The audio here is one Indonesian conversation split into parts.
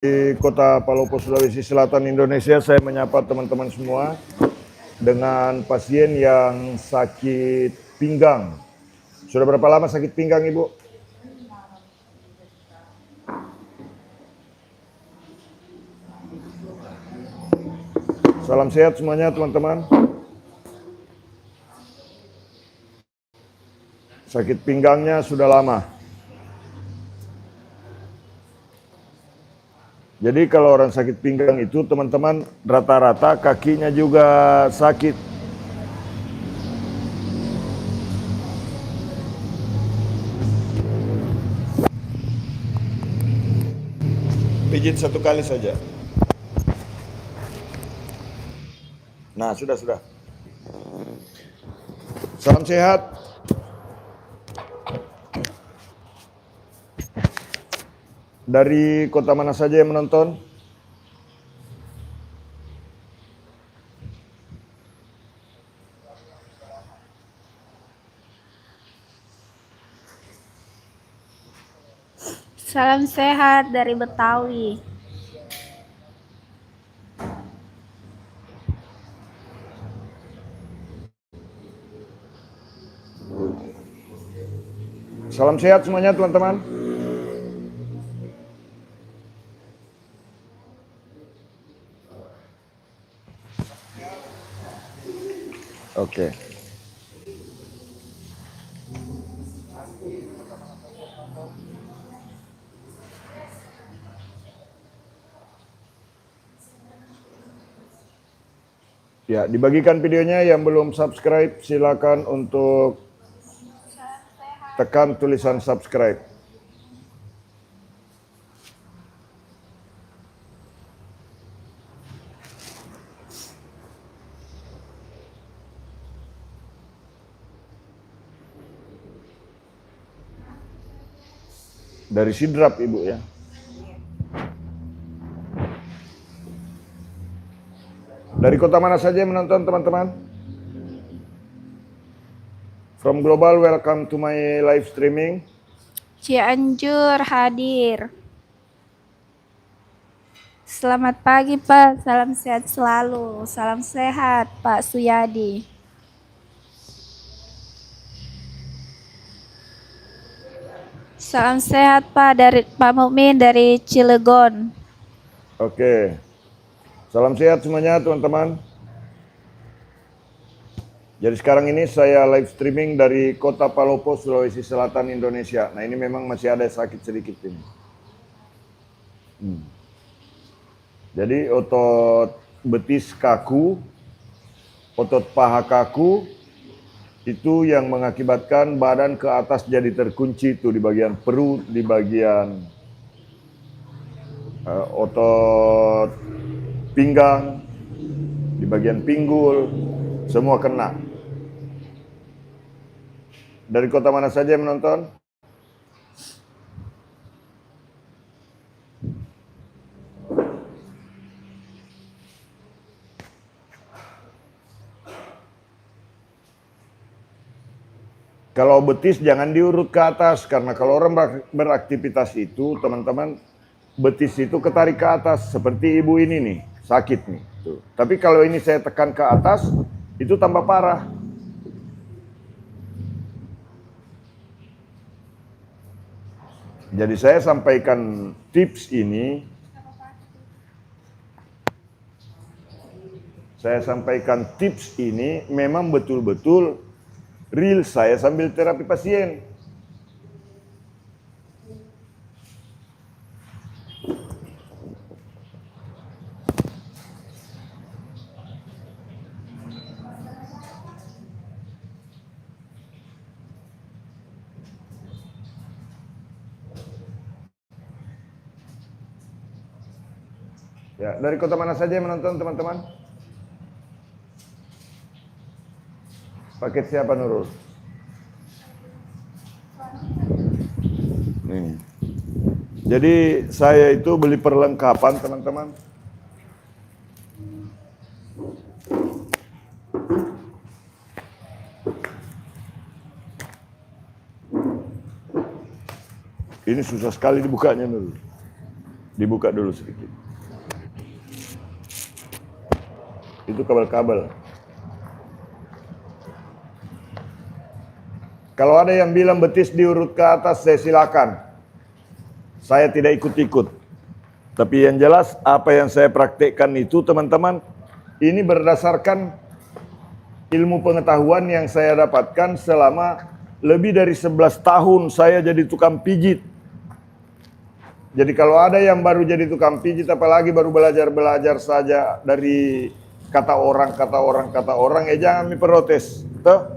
Di Kota Palopo, Sulawesi Selatan, Indonesia, saya menyapa teman-teman semua dengan pasien yang sakit pinggang. Sudah berapa lama sakit pinggang, Ibu? Salam sehat semuanya, teman-teman. Sakit pinggangnya sudah lama. Jadi kalau orang sakit pinggang itu, teman-teman, rata-rata kakinya juga sakit. Pijit satu kali saja. Nah, sudah. Salam sehat. Dari kota mana saja yang menonton? Salam sehat dari Betawi. Salam sehat semuanya, teman-teman. Oke. Ya, dibagikan videonya. Yang belum subscribe, silakan untuk tekan tulisan subscribe. Dari Sidrap, Ibu ya. Dari kota mana saja yang menonton, teman-teman? From Global, welcome to my live streaming. Cianjur hadir. Selamat pagi Pak, salam sehat selalu. Salam sehat Pak Suyadi. Salam sehat Pak dari Pak Mukmin dari Cilegon. Oke. Salam sehat semuanya, teman-teman. Jadi sekarang ini saya live streaming dari Kota Palopo, Sulawesi Selatan, Indonesia. Nah, ini memang masih ada sakit sedikit ini. Jadi otot betis kaku, otot paha kaku, itu yang mengakibatkan badan ke atas jadi terkunci itu di bagian perut, di bagian otot pinggang, di bagian pinggul, semua kena. Dari kota mana saja yang menonton? Kalau betis jangan diurut ke atas, karena kalau orang beraktivitas itu, teman-teman, betis itu ketarik ke atas, seperti ibu ini nih, sakit nih. Tuh. Tapi kalau ini saya tekan ke atas, itu tambah parah. Jadi saya sampaikan tips ini, memang betul-betul real saya sambil terapi pasien. Ya, dari kota mana saja yang menonton, teman-teman? Paket siapa, Nurul? Nih. Jadi saya itu beli perlengkapan, teman-teman. Ini susah sekali dibukanya, Nurul. Dibuka dulu sedikit. Itu kabel-kabel. Kalau ada yang bilang betis diurut ke atas, saya silakan. Saya tidak ikut-ikut. Tapi yang jelas apa yang saya praktekkan itu teman-teman, ini berdasarkan ilmu pengetahuan yang saya dapatkan selama lebih dari 11 tahun saya jadi tukang pijit. Jadi kalau ada yang baru jadi tukang pijit, apalagi baru belajar saja dari kata orang, jangan diprotes. Tuh.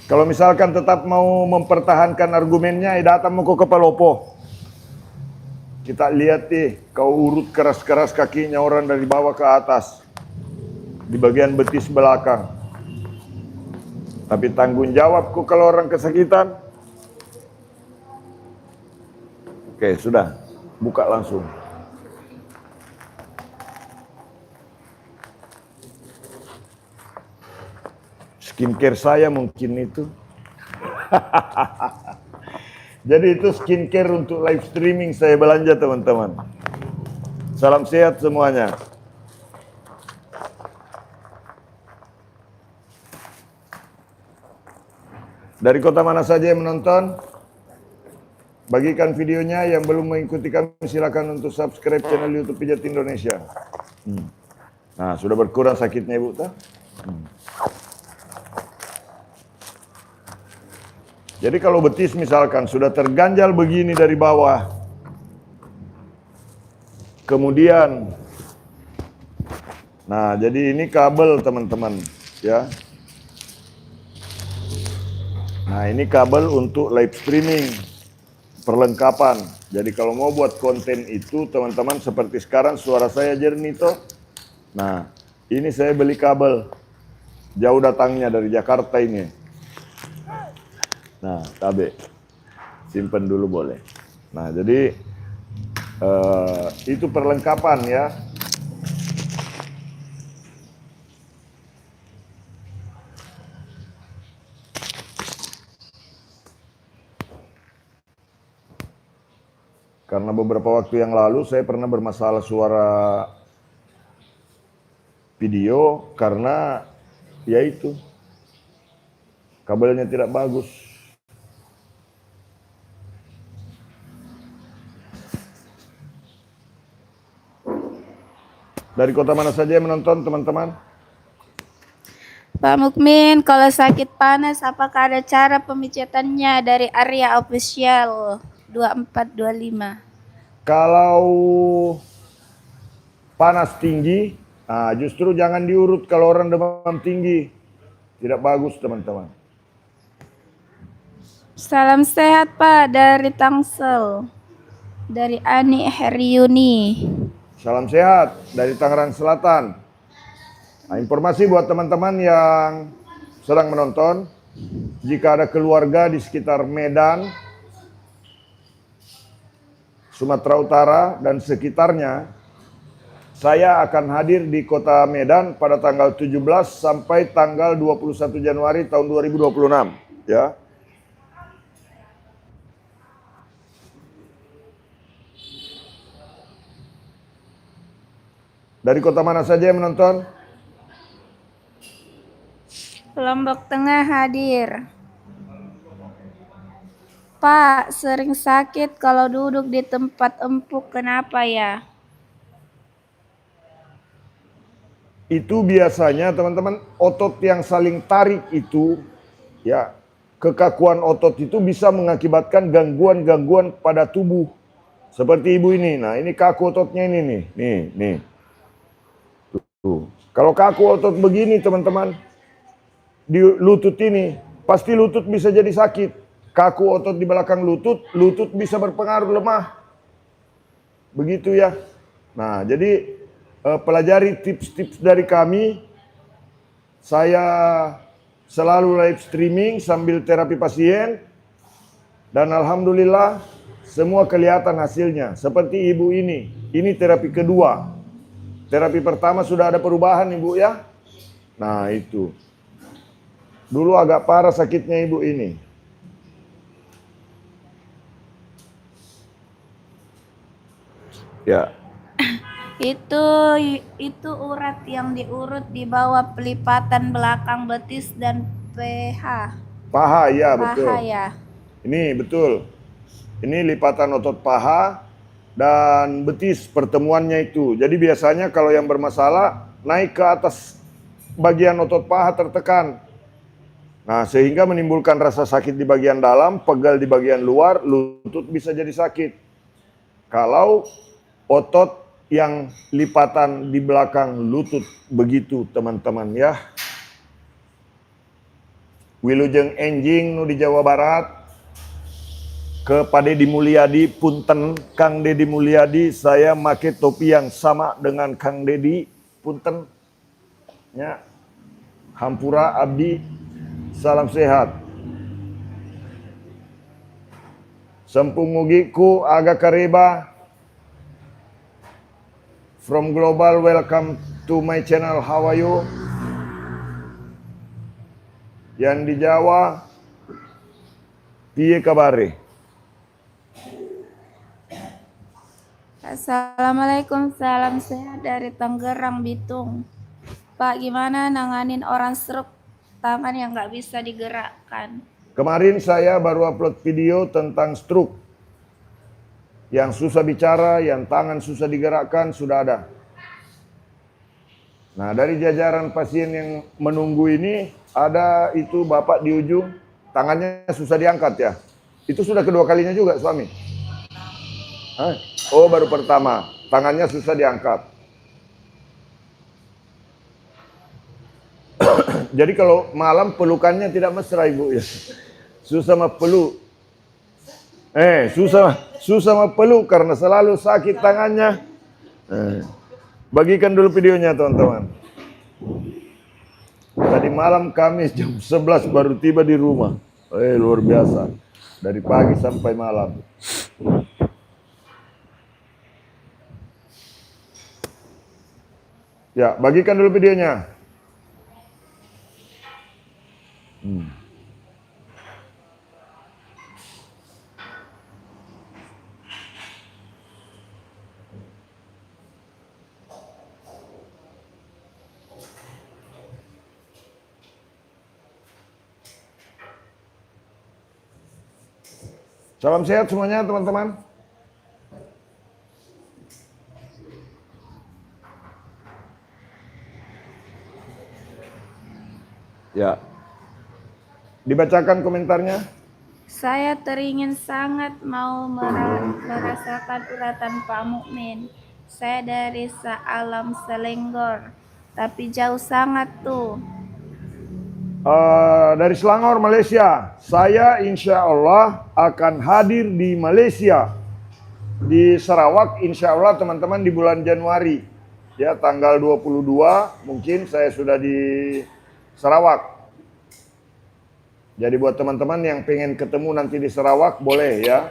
Kalau misalkan tetap mau mempertahankan argumennya, datang mau ke Palopo. Kita lihat kau urut keras-keras kakinya orang dari bawah ke atas. Di bagian betis belakang. Tapi tanggung jawabku kalau orang kesakitan. Oke, sudah. Buka langsung. Skincare saya mungkin itu. Jadi itu skincare untuk live streaming saya belanja teman-teman. Salam sehat semuanya. Dari kota mana saja yang menonton, bagikan videonya. Yang belum mengikuti kami silakan untuk subscribe channel YouTube Pijat Indonesia. Nah, sudah berkurang sakitnya Ibu tak? Jadi kalau betis misalkan sudah terganjal begini dari bawah, kemudian, nah jadi ini kabel teman-teman, ya. Nah ini kabel untuk live streaming, perlengkapan. Jadi kalau mau buat konten itu teman-teman seperti sekarang suara saya jernih toh. Nah ini saya beli kabel, jauh datangnya dari Jakarta ini. Nah KB, simpen dulu boleh. Nah jadi itu perlengkapan ya. Karena beberapa waktu yang lalu saya pernah bermasalah suara video karena yaitu kabelnya tidak bagus. Dari kota mana saja yang menonton teman-teman? Pak Mukmin, kalau sakit panas apakah ada cara pemijatannya dari Arya Official 2425? Kalau panas tinggi, nah justru jangan diurut kalau orang demam tinggi. Tidak bagus teman-teman. Salam sehat Pak dari Tangsel. Dari Ani Heriuni. Salam sehat dari Tangerang Selatan. Nah, informasi buat teman-teman yang sedang menonton, jika ada keluarga di sekitar Medan, Sumatera Utara dan sekitarnya, saya akan hadir di kota Medan pada tanggal 17 sampai tanggal 21 Januari tahun 2026, ya. Dari kota mana saja yang menonton? Lombok Tengah hadir. Pak, sering sakit kalau duduk di tempat empuk, kenapa ya? Itu biasanya teman-teman otot yang saling tarik itu, ya, kekakuan otot itu bisa mengakibatkan gangguan-gangguan pada tubuh. Seperti ibu ini, nah ini kaku ototnya ini nih. Tuh. Kalau kaku otot begini teman-teman, di lutut ini, pasti lutut bisa jadi sakit. Kaku otot di belakang lutut bisa berpengaruh lemah. Begitu ya. Nah, jadi pelajari tips-tips dari kami. Saya selalu live streaming sambil terapi pasien. Dan alhamdulillah semua kelihatan hasilnya. Seperti ibu ini terapi kedua. Terapi pertama sudah ada perubahan ibu ya. Nah itu. Dulu agak parah sakitnya ibu ini. Ya. Itu urat yang diurut di bawah pelipatan belakang betis dan Paha, ya paha betul. ya. Ini betul. Ini lipatan otot paha dan betis pertemuannya itu. Jadi biasanya kalau yang bermasalah naik ke atas bagian otot paha tertekan. Nah, sehingga menimbulkan rasa sakit di bagian dalam, pegal di bagian luar, lutut bisa jadi sakit. Kalau otot yang lipatan di belakang lutut begitu teman-teman ya. Wilujeng enjing nu di Jawa Barat ke Pak Deddy Mulyadi, punten Kang Deddy Mulyadi, saya make topi yang sama dengan Kang Deddy, punten ya. Hampura abdi, salam sehat. Sempung mugi ku aga kareba. From Global, welcome to my channel, how are you? Yang di Jawa, piye kabare? Assalamualaikum, salam sehat dari Tangerang, Bitung. Pak, gimana nanganin orang stroke tangan yang nggak bisa digerakkan? Kemarin saya baru upload video tentang stroke. Yang susah bicara, yang tangan susah digerakkan, sudah ada. Nah, dari jajaran pasien yang menunggu ini, ada itu bapak di ujung, tangannya susah diangkat ya. Itu sudah kedua kalinya juga suami. Hah? Oh, baru pertama, tangannya susah diangkat. Jadi kalau malam pelukannya tidak mesra ibu ya. Susah mah peluk. Susah mah peluk karena selalu sakit tangannya. Bagikan dulu videonya teman-teman. Tadi malam Kamis jam 11 baru tiba di rumah. Luar biasa. Dari pagi sampai malam. Ya, bagikan dulu videonya. Salam sehat semuanya teman-teman. Ya. Dibacakan komentarnya. Saya teringin sangat mau merasakan uratan Pak Mukmin. Saya dari Alam Selenggor, tapi jauh sangat tuh. Dari Selangor, Malaysia. Saya insya Allah akan hadir di Malaysia. Di Sarawak insya Allah teman-teman di bulan Januari. Ya, tanggal 22 mungkin saya sudah di Sarawak. Jadi buat teman-teman yang pengen ketemu nanti di Sarawak boleh ya.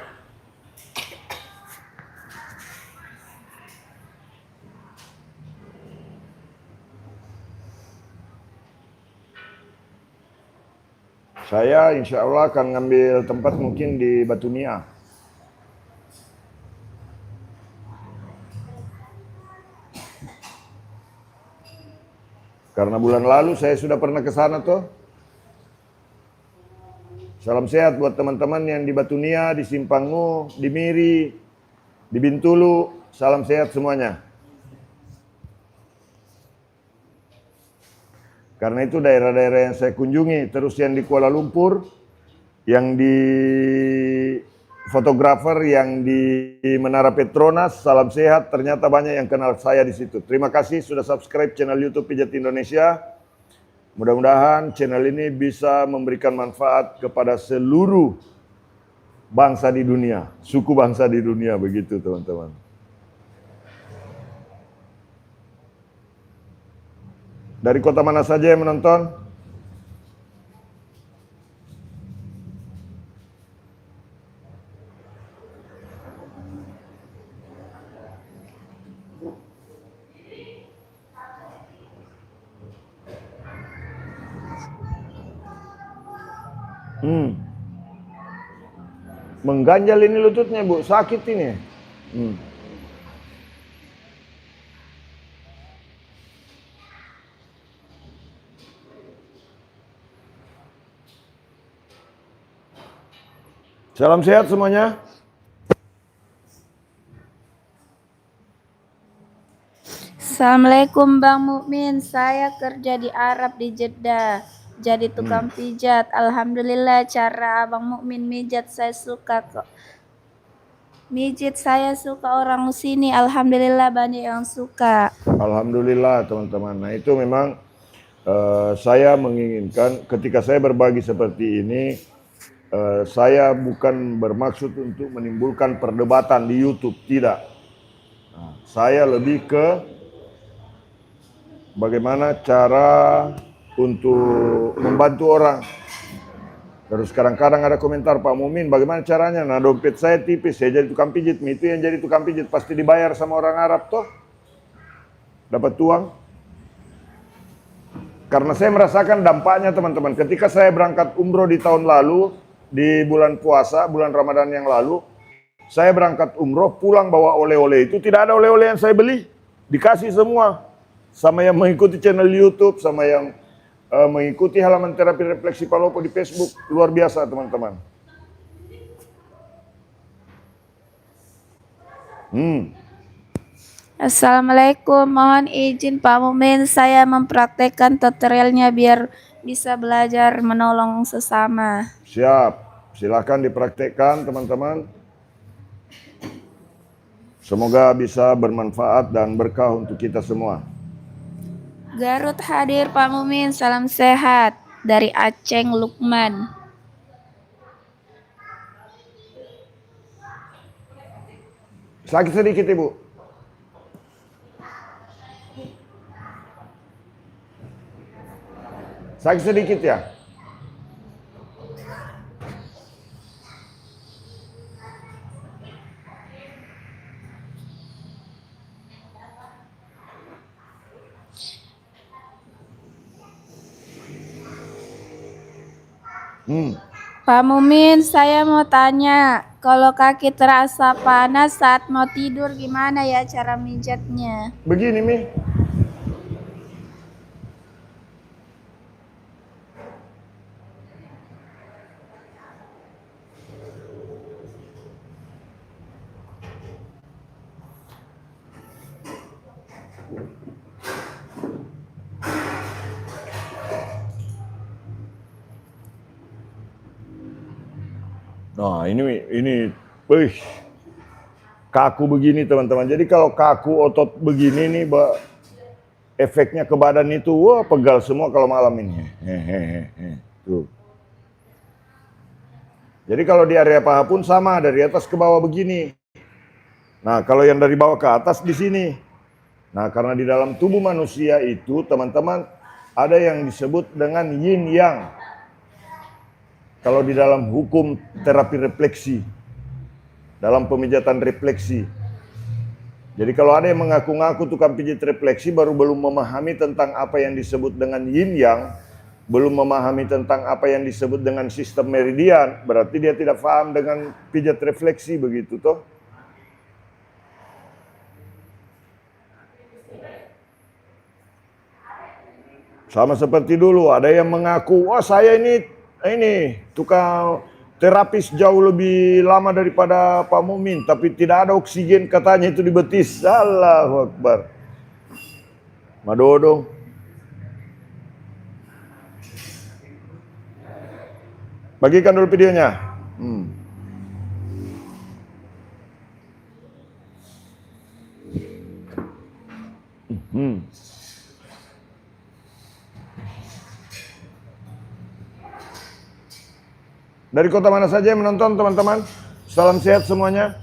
Saya insya Allah akan ngambil tempat mungkin di Batu Nia. Karena bulan lalu saya sudah pernah ke sana tuh. Salam sehat buat teman-teman yang di Batu Nia, di Simpangmu, di Miri, di Bintulu. Salam sehat semuanya. Karena itu daerah-daerah yang saya kunjungi. Terus yang di Kuala Lumpur, yang di fotografer, yang di Menara Petronas, salam sehat. Ternyata banyak yang kenal saya di situ. Terima kasih sudah subscribe channel YouTube Pijat Indonesia. Mudah-mudahan channel ini bisa memberikan manfaat kepada seluruh bangsa di dunia, suku bangsa di dunia, begitu teman-teman. Dari kota mana saja yang menonton? Mengganjal ini lututnya Bu, sakit ini. Salam sehat semuanya. Assalamualaikum Bang Mukmin, saya kerja di Arab di Jeddah, jadi tukang pijat. Alhamdulillah cara Abang Mukmin mijat saya suka kok. Mijit saya suka orang sini, alhamdulillah banyak yang suka. Alhamdulillah teman-teman. Nah itu memang saya menginginkan ketika saya berbagi seperti ini, saya bukan bermaksud untuk menimbulkan perdebatan di YouTube, tidak. Nah, saya lebih ke bagaimana cara untuk membantu orang. Terus kadang-kadang ada komentar, Pak Mumin bagaimana caranya? Nah dompet saya tipis, saya jadi tukang pijit. Itu yang jadi tukang pijit pasti dibayar sama orang Arab toh. Dapat uang. Karena saya merasakan dampaknya teman-teman. Ketika saya berangkat umroh di tahun lalu, di bulan puasa, bulan Ramadan yang lalu, saya berangkat umroh, pulang bawa oleh-oleh itu, tidak ada oleh-oleh yang saya beli. Dikasih semua. Sama yang mengikuti channel YouTube, sama yang mengikuti halaman terapi refleksi Palopo di Facebook. Luar biasa teman-teman. Assalamualaikum, mohon izin Pak Mukmin, saya mempraktekkan tutorialnya biar bisa belajar menolong sesama. Siap, silakan dipraktekkan teman-teman. Semoga bisa bermanfaat dan berkah untuk kita semua. Garut hadir Pak Mukmin, salam sehat dari Aceh Lukman. Sakit sedikit Ibu. Sakit sedikit ya. Pak Mumin, saya mau tanya, kalau kaki terasa panas saat mau tidur gimana ya cara mijatnya? Begini Mi. Nah ini, wih, kaku begini teman-teman. Jadi kalau kaku otot begini nih, efeknya ke badan itu, wah pegal semua kalau malam ini. Tuh. Jadi kalau di area paha pun sama, dari atas ke bawah begini. Nah kalau yang dari bawah ke atas di sini. Nah karena di dalam tubuh manusia itu teman-teman ada yang disebut dengan yin yang. Kalau di dalam hukum terapi refleksi, dalam pemijatan refleksi. Jadi kalau ada yang mengaku-ngaku tukang pijit refleksi baru belum memahami tentang apa yang disebut dengan yin yang, belum memahami tentang apa yang disebut dengan sistem meridian, berarti dia tidak paham dengan pijat refleksi begitu toh. Sama seperti dulu ada yang mengaku, wah saya ini tukang terapis jauh lebih lama daripada Pak Mumin, tapi tidak ada oksigen katanya itu di betis. Allahu Akbar. Madodo. Bagikan dulu videonya. Dari kota mana saja yang menonton teman-teman? Salam sehat semuanya.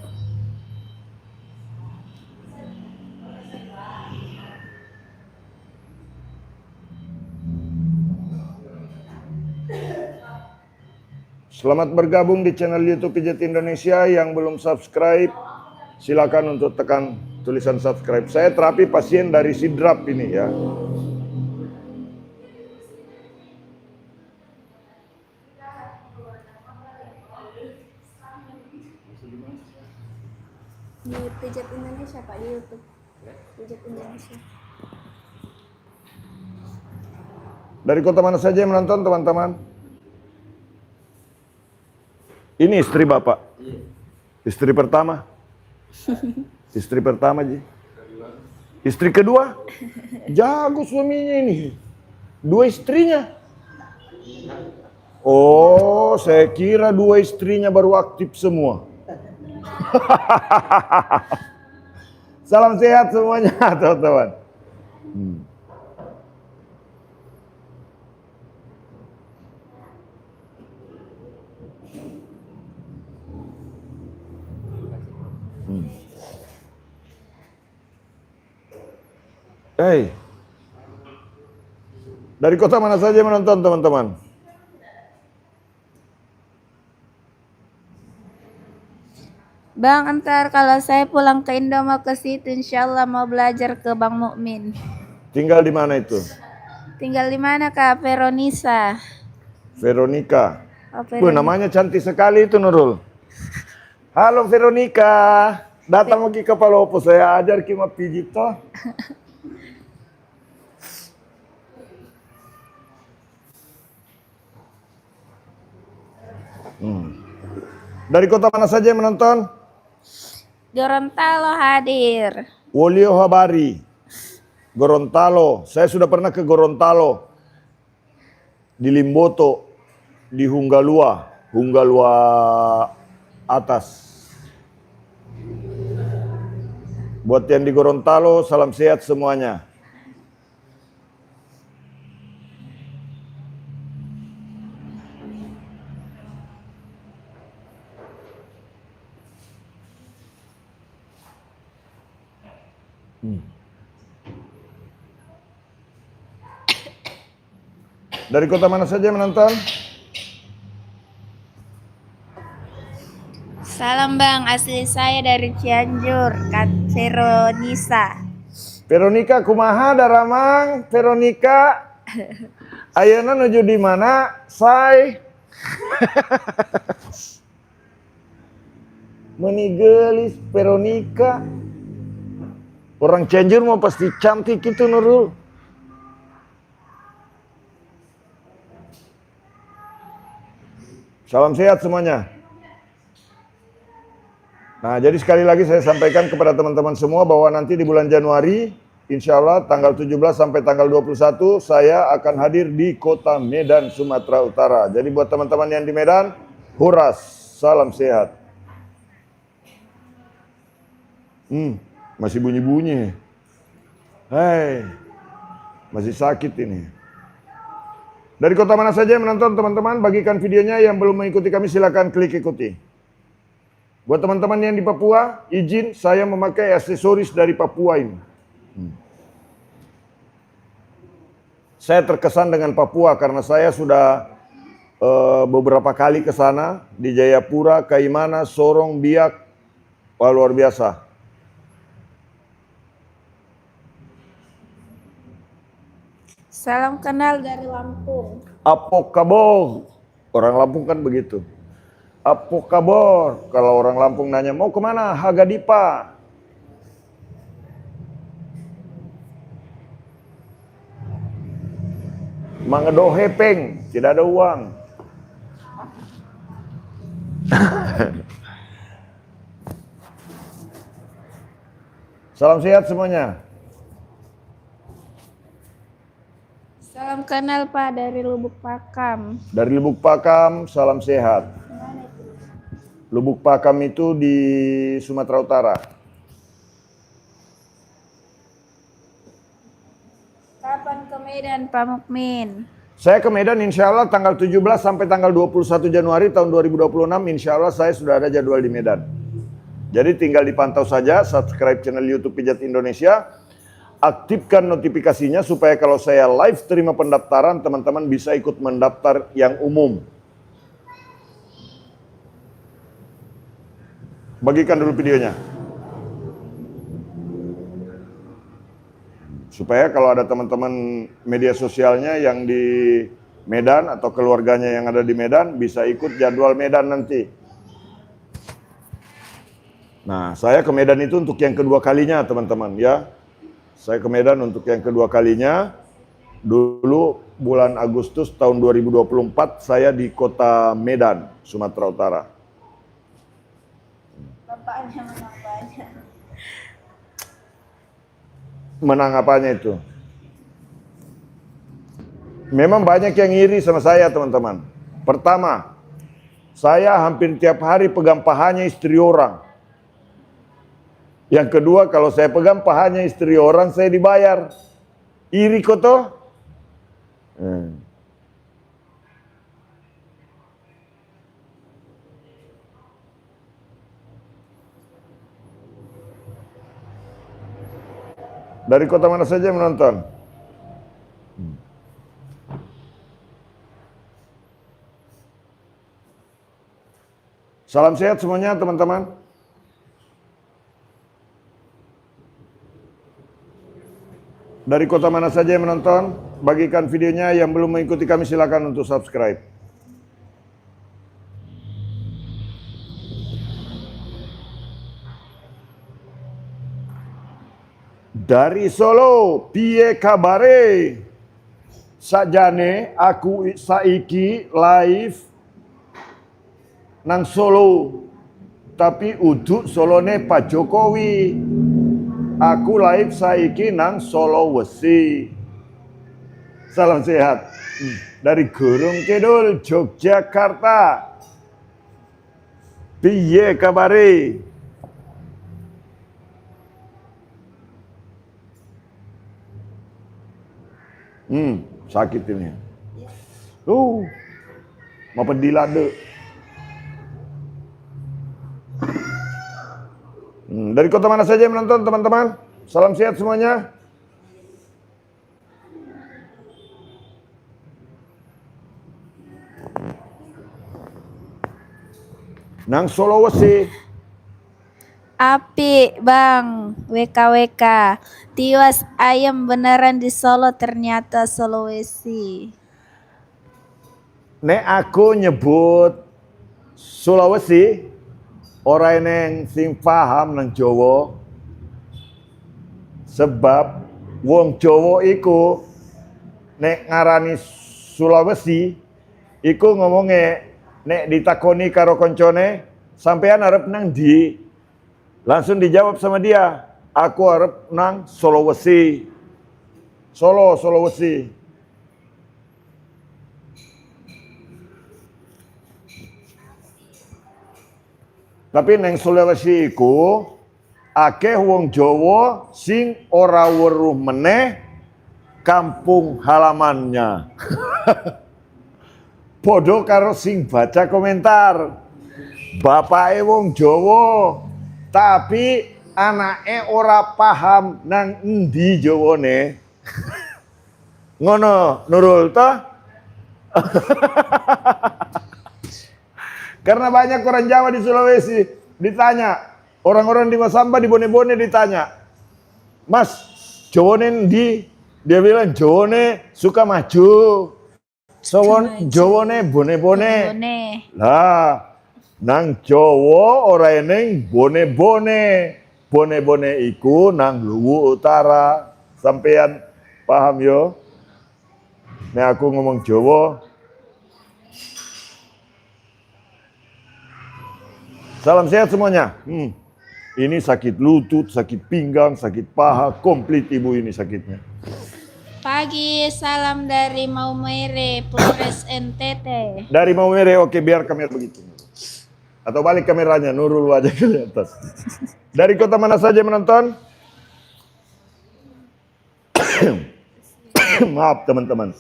Selamat bergabung di channel YouTube Pijat Indonesia. Yang belum subscribe, silakan untuk tekan tulisan subscribe. Saya terapi pasien dari Sidrap ini ya. Di Pijat Indonesia Pak, di YouTube. Pijat Indonesia. Dari kota mana saja yang menonton teman-teman? Ini istri Bapak? Istri pertama? Istri pertama, Ji. Istri kedua? Jago suaminya ini. 2 istrinya. Oh, saya kira 2 istrinya baru aktif semua. Salam sehat semuanya, teman-teman. Hey, dari kota mana saja menonton, teman-teman? Bang, antar kalau saya pulang ke Indo mau ke situ, insya Allah mau belajar ke Bang Mukmin. Tinggal di mana itu? Tinggal di mana Kak? Veronisa. Veronica. Oh, Namanya cantik sekali itu, Nurul. Halo Veronica, datang lagi ke Palopo, saya ajar kima pijit toh. Dari kota mana saja yang menonton? Gorontalo hadir. Wolio Habari, Gorontalo. Saya sudah pernah ke Gorontalo, di Limboto, di Hunggalua atas. Buat yang di Gorontalo, salam sehat semuanya. Dari kota mana saja menonton? Salam Bang, asli saya dari Cianjur, Kak Veronisa. Veronica kumaha daramang? Veronica ayeuna nuju di mana? Say. Menigelis Veronica. Orang Cianjur mau pasti cantik itu, Nurul. Salam sehat semuanya. Nah, jadi sekali lagi saya sampaikan kepada teman-teman semua bahwa nanti di bulan Januari, insya Allah tanggal 17 sampai tanggal 21, saya akan hadir di kota Medan, Sumatera Utara. Jadi buat teman-teman yang di Medan, huras, salam sehat. Masih bunyi-bunyi. Hei, masih sakit ini. Dari kota mana saja yang menonton, teman-teman, bagikan videonya. Yang belum mengikuti kami silakan klik ikuti. Buat teman-teman yang di Papua, izin saya memakai aksesoris dari Papua ini. Saya terkesan dengan Papua karena saya sudah beberapa kali ke sana, di Jayapura, Kaimana, Sorong, Biak. Wah, luar biasa. Salam kenal dari Lampung. Apa kabar? Orang Lampung kan begitu. Apa kabar? Kalau orang Lampung nanya, mau kemana? Hagadipa. Mangedo hepeng, tidak ada uang. Salam sehat semuanya. Salam kenal Pak dari Lubuk Pakam. Dari Lubuk Pakam, salam sehat. Lubuk Pakam itu di Sumatera Utara. Kapan ke Medan Pak Mukmin? Saya ke Medan insya Allah tanggal 17 sampai tanggal 21 Januari tahun 2026. Insya Allah saya sudah ada jadwal di Medan. Jadi tinggal dipantau saja, subscribe channel YouTube Pijat Indonesia. Aktifkan notifikasinya supaya kalau saya live terima pendaftaran, teman-teman bisa ikut mendaftar yang umum. Bagikan dulu videonya. Supaya kalau ada teman-teman media sosialnya yang di Medan atau keluarganya yang ada di Medan bisa ikut jadwal Medan nanti. Nah, saya ke Medan itu untuk yang kedua kalinya, teman-teman ya. Saya ke Medan untuk yang kedua kalinya. Dulu bulan Agustus tahun 2024 saya di kota Medan, Sumatera Utara. Bapaknya menang banyak. Menang apanya itu? Memang banyak yang iri sama saya, teman-teman. Pertama, saya hampir tiap hari pegang pahanya istri orang. Yang kedua, kalau saya pegang pahanya istri orang, saya dibayar. Iri kok toh? Dari kota mana saja menonton? Salam sehat semuanya teman-teman. Dari kota mana saja yang menonton, bagikan videonya. Yang belum mengikuti kami silakan untuk subscribe. Dari Solo, piye kabare? Sakjane aku saiki live nang Solo, tapi uduk Solone Pak Jokowi. Aku live saiki nang Sulawesi. Salam sehat dari Gunung Kidul, Yogyakarta. Piye kabare? Sakit ini. Mau pedilade. Dari kota mana saja yang menonton teman-teman? Salam sehat semuanya. Nang Sulawesi. Api bang, WKWK. Tiwas ayam beneran di Solo, ternyata Sulawesi. Nek aku nyebut Sulawesi, orang yang sing paham nang Jawa. Sebab wong Jawa iku nek ngarani Sulawesi iku ngomongnya nek ditakoni karo koncone, sampean arep nang di? Langsung dijawab sama dia, aku arep nang Sulawesi. Solo, Sulawesi. Tapi neng Sulawesi iku akeh wong Jawa sing ora weruh meneh kampung halamannya. Podo karo sing baca komentar. Bapake wong Jawa, tapi anake ora paham nang endi Jawane. Ngono, Nurul toh? Karena banyak orang Jawa di Sulawesi ditanya, orang-orang di Masamba, di Bone-Bone ditanya, Mas, Jawane ndi? Dia bilang Jawane suka maju. Jawane Bone-Bone. Lah, nang Jawa ora eneng Bone-Bone. Bone-Bone iku nang Luwu Utara. Sampean paham yo? Nek aku ngomong Jawa. Salam sehat semuanya. Ini sakit lutut, sakit pinggang, sakit paha, komplit ibu ini sakitnya. Pagi, salam dari Maumere, Polres NTT. Dari Maumere, oke, biar kamera begitu. Atau balik kameranya, Nurul wajah ke atas. Dari kota mana saja menonton? Maaf teman-teman.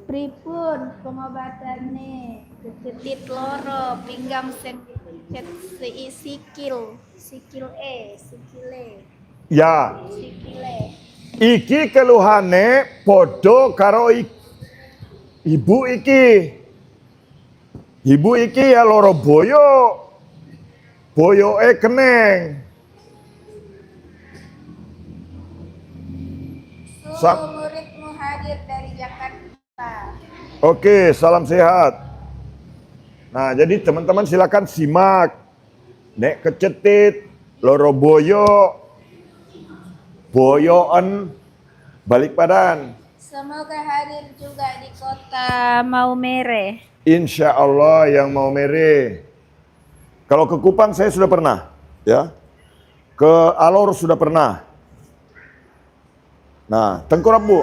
Pripun pengobatannya? Kecetit loro, pinggang secet sikil, sikile. Ya. Iki keluhane podo karo ibu iki. Ibu iki ya loro boyo. Boyoke keneng. Muridmu hadir dari Jakarta. Oke, salam sehat. Nah, jadi teman-teman silakan simak. Nek kecetit, loro boyo, boyoan, balik badan. Semoga hadir juga di kota Maumere. Insya Allah yang Maumere. Kalau ke Kupang saya sudah pernah, ya. Ke Alor sudah pernah. Nah, Tengkorak Bu,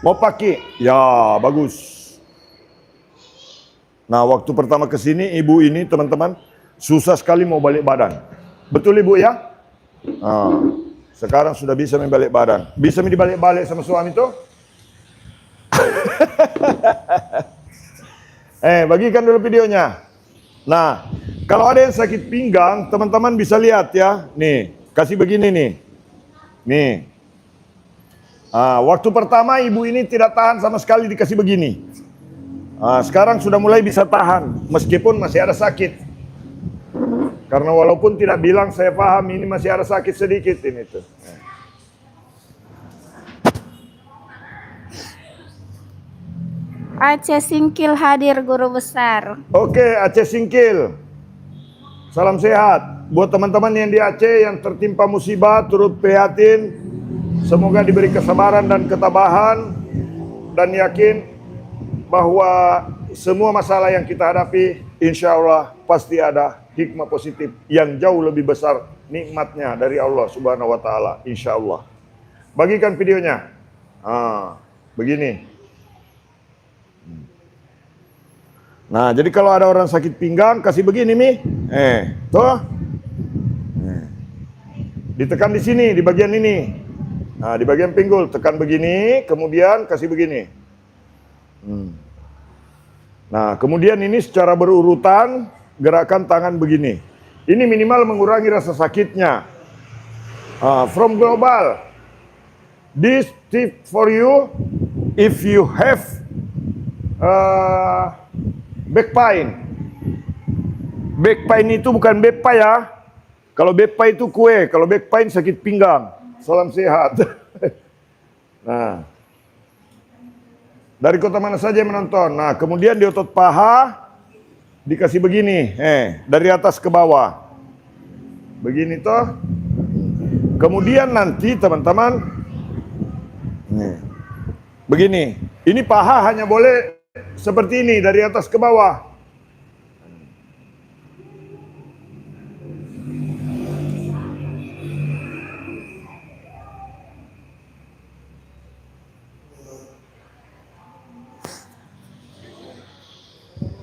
mau pakai? Ya, bagus. Nah, waktu pertama ke sini ibu ini teman-teman susah sekali mau balik badan. Betul Ibu ya? Nah, sekarang sudah bisa membalik badan. Bisa dibalik-balik sama suami tuh? Bagikan dulu videonya. Nah, kalau ada yang sakit pinggang, teman-teman bisa lihat ya. Nih, kasih begini nih. Nih. Waktu pertama ibu ini tidak tahan sama sekali dikasih begini. Sekarang sudah mulai bisa tahan, meskipun masih ada sakit. Karena walaupun tidak bilang, saya paham ini masih ada sakit sedikit ini tuh. Aceh Singkil hadir guru besar. Oke, Aceh Singkil. Salam sehat. Buat teman-teman yang di Aceh yang tertimpa musibah, turut prihatin. Semoga diberi kesabaran dan ketabahan. Dan yakin bahwa semua masalah yang kita hadapi, insya Allah pasti ada hikmah positif yang jauh lebih besar nikmatnya dari Allah Subhanahu wa Ta'ala. Insya Allah. Bagikan videonya. Begini. Nah, jadi kalau ada orang sakit pinggang, kasih begini, Mi. Tuh. Ditekan di sini, di bagian ini. Nah, di bagian pinggul, tekan begini, kemudian kasih begini. Nah, kemudian ini secara berurutan, gerakan tangan begini. Ini minimal mengurangi rasa sakitnya. From Global, this tip for you, if you have back pain. Back pain itu bukan bepa ya. Kalau bepa itu kue, kalau back pain sakit pinggang. Salam sehat. Nah, dari kota mana saja yang menonton. Nah, kemudian di otot paha dikasih begini, dari atas ke bawah. Begini toh. Kemudian nanti teman-teman, begini. Ini paha hanya boleh seperti ini, dari atas ke bawah.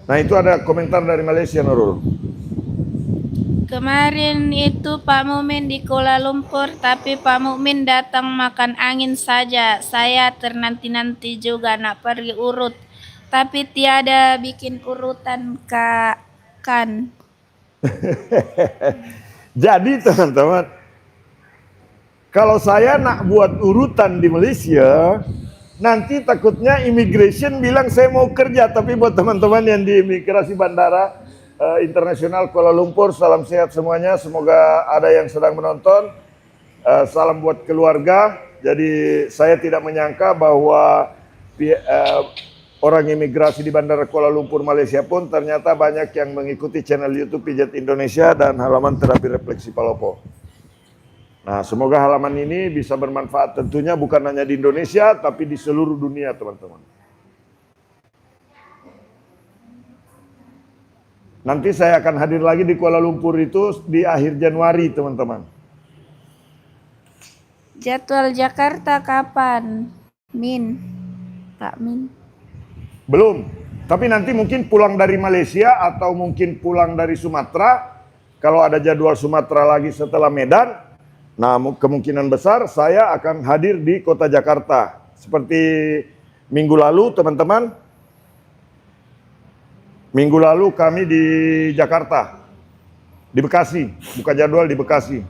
Nah, itu ada komentar dari Malaysia, Nurul. Kemarin itu Pak Mukmin di Kuala Lumpur, tapi Pak Mukmin datang makan angin saja. Saya ternanti-nanti juga nak pergi urut, tapi tiada bikin urutan kan. Jadi teman-teman, kalau saya nak buat urutan di Malaysia, nanti takutnya immigration bilang saya mau kerja. Tapi buat teman-teman yang di imigrasi bandara internasional Kuala Lumpur, salam sehat semuanya. Semoga ada yang sedang menonton. Salam buat keluarga. Jadi saya tidak menyangka bahwa orang imigrasi di Bandara Kuala Lumpur Malaysia pun ternyata banyak yang mengikuti channel YouTube Pijat Indonesia dan halaman terapi refleksi Palopo. Nah, semoga halaman ini bisa bermanfaat tentunya bukan hanya di Indonesia, tapi di seluruh dunia, teman-teman. Nanti saya akan hadir lagi di Kuala Lumpur itu di akhir Januari, teman-teman. Jadwal Jakarta kapan? Pak Min. Belum, tapi nanti mungkin pulang dari Malaysia atau mungkin pulang dari Sumatera. Kalau ada jadwal Sumatera lagi setelah Medan, nah kemungkinan besar saya akan hadir di kota Jakarta. Seperti minggu lalu teman-teman. Minggu lalu kami di Jakarta. Di Bekasi, buka jadwal di Bekasi.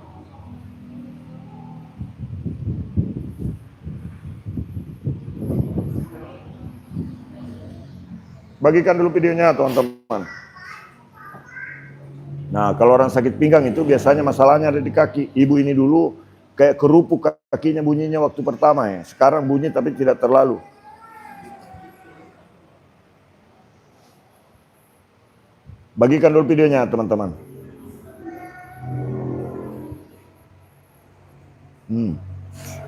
Bagikan dulu videonya teman-teman. Nah, kalau orang sakit pinggang itu biasanya masalahnya ada di kaki. Ibu ini dulu kayak kerupuk kakinya bunyinya waktu pertama ya. Sekarang bunyi tapi tidak terlalu. Bagikan dulu videonya teman-teman.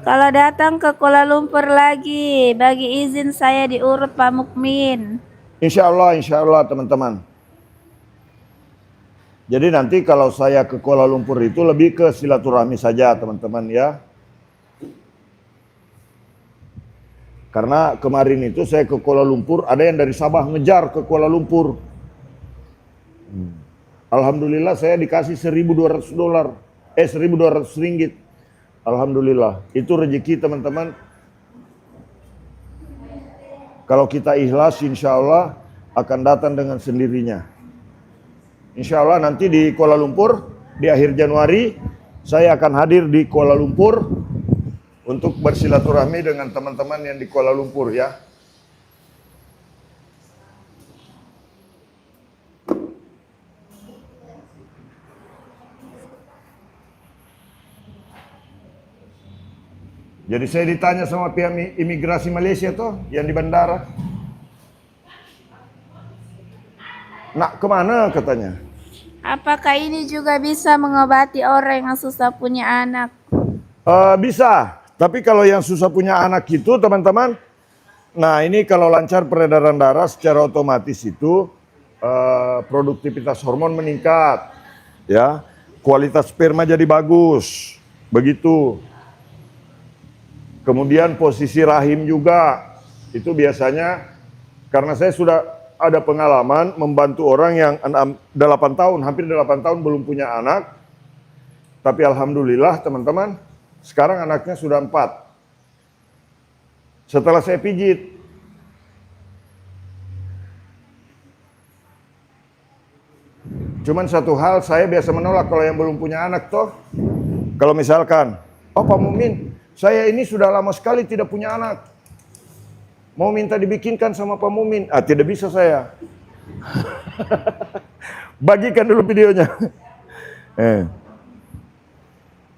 Kalau datang ke Kuala Lumpur lagi, bagi izin saya diurut Pak Mukmin. Insya Allah teman-teman. Jadi nanti kalau saya ke Kuala Lumpur itu lebih ke silaturahmi saja teman-teman ya. Karena kemarin itu saya ke Kuala Lumpur, ada yang dari Sabah ngejar ke Kuala Lumpur. Alhamdulillah saya dikasih $1.200, $1.200. Alhamdulillah, itu rezeki teman-teman. Kalau kita ikhlas, insya Allah akan datang dengan sendirinya. Insya Allah nanti di Kuala Lumpur, di akhir Januari, saya akan hadir di Kuala Lumpur untuk bersilaturahmi dengan teman-teman yang di Kuala Lumpur ya. Jadi saya ditanya sama pihak imigrasi Malaysia tuh yang di bandara. Nak kemana katanya? Apakah ini juga bisa mengobati orang yang susah punya anak? Bisa, tapi kalau yang susah punya anak itu teman-teman, nah ini kalau lancar peredaran darah secara otomatis itu produktivitas hormon meningkat, ya, kualitas sperma jadi bagus, begitu. Kemudian posisi rahim juga, itu biasanya karena saya sudah ada pengalaman membantu orang yang 8 tahun, hampir 8 tahun belum punya anak. Tapi alhamdulillah teman-teman, sekarang anaknya sudah 4. Setelah saya pijit. Cuman satu hal, saya biasa menolak kalau yang belum punya anak toh. Kalau misalkan, oh Pak Mumin, saya ini sudah lama sekali tidak punya anak. Mau minta dibikinkan sama Pak Mumin. Tidak bisa saya. Bagikan dulu videonya.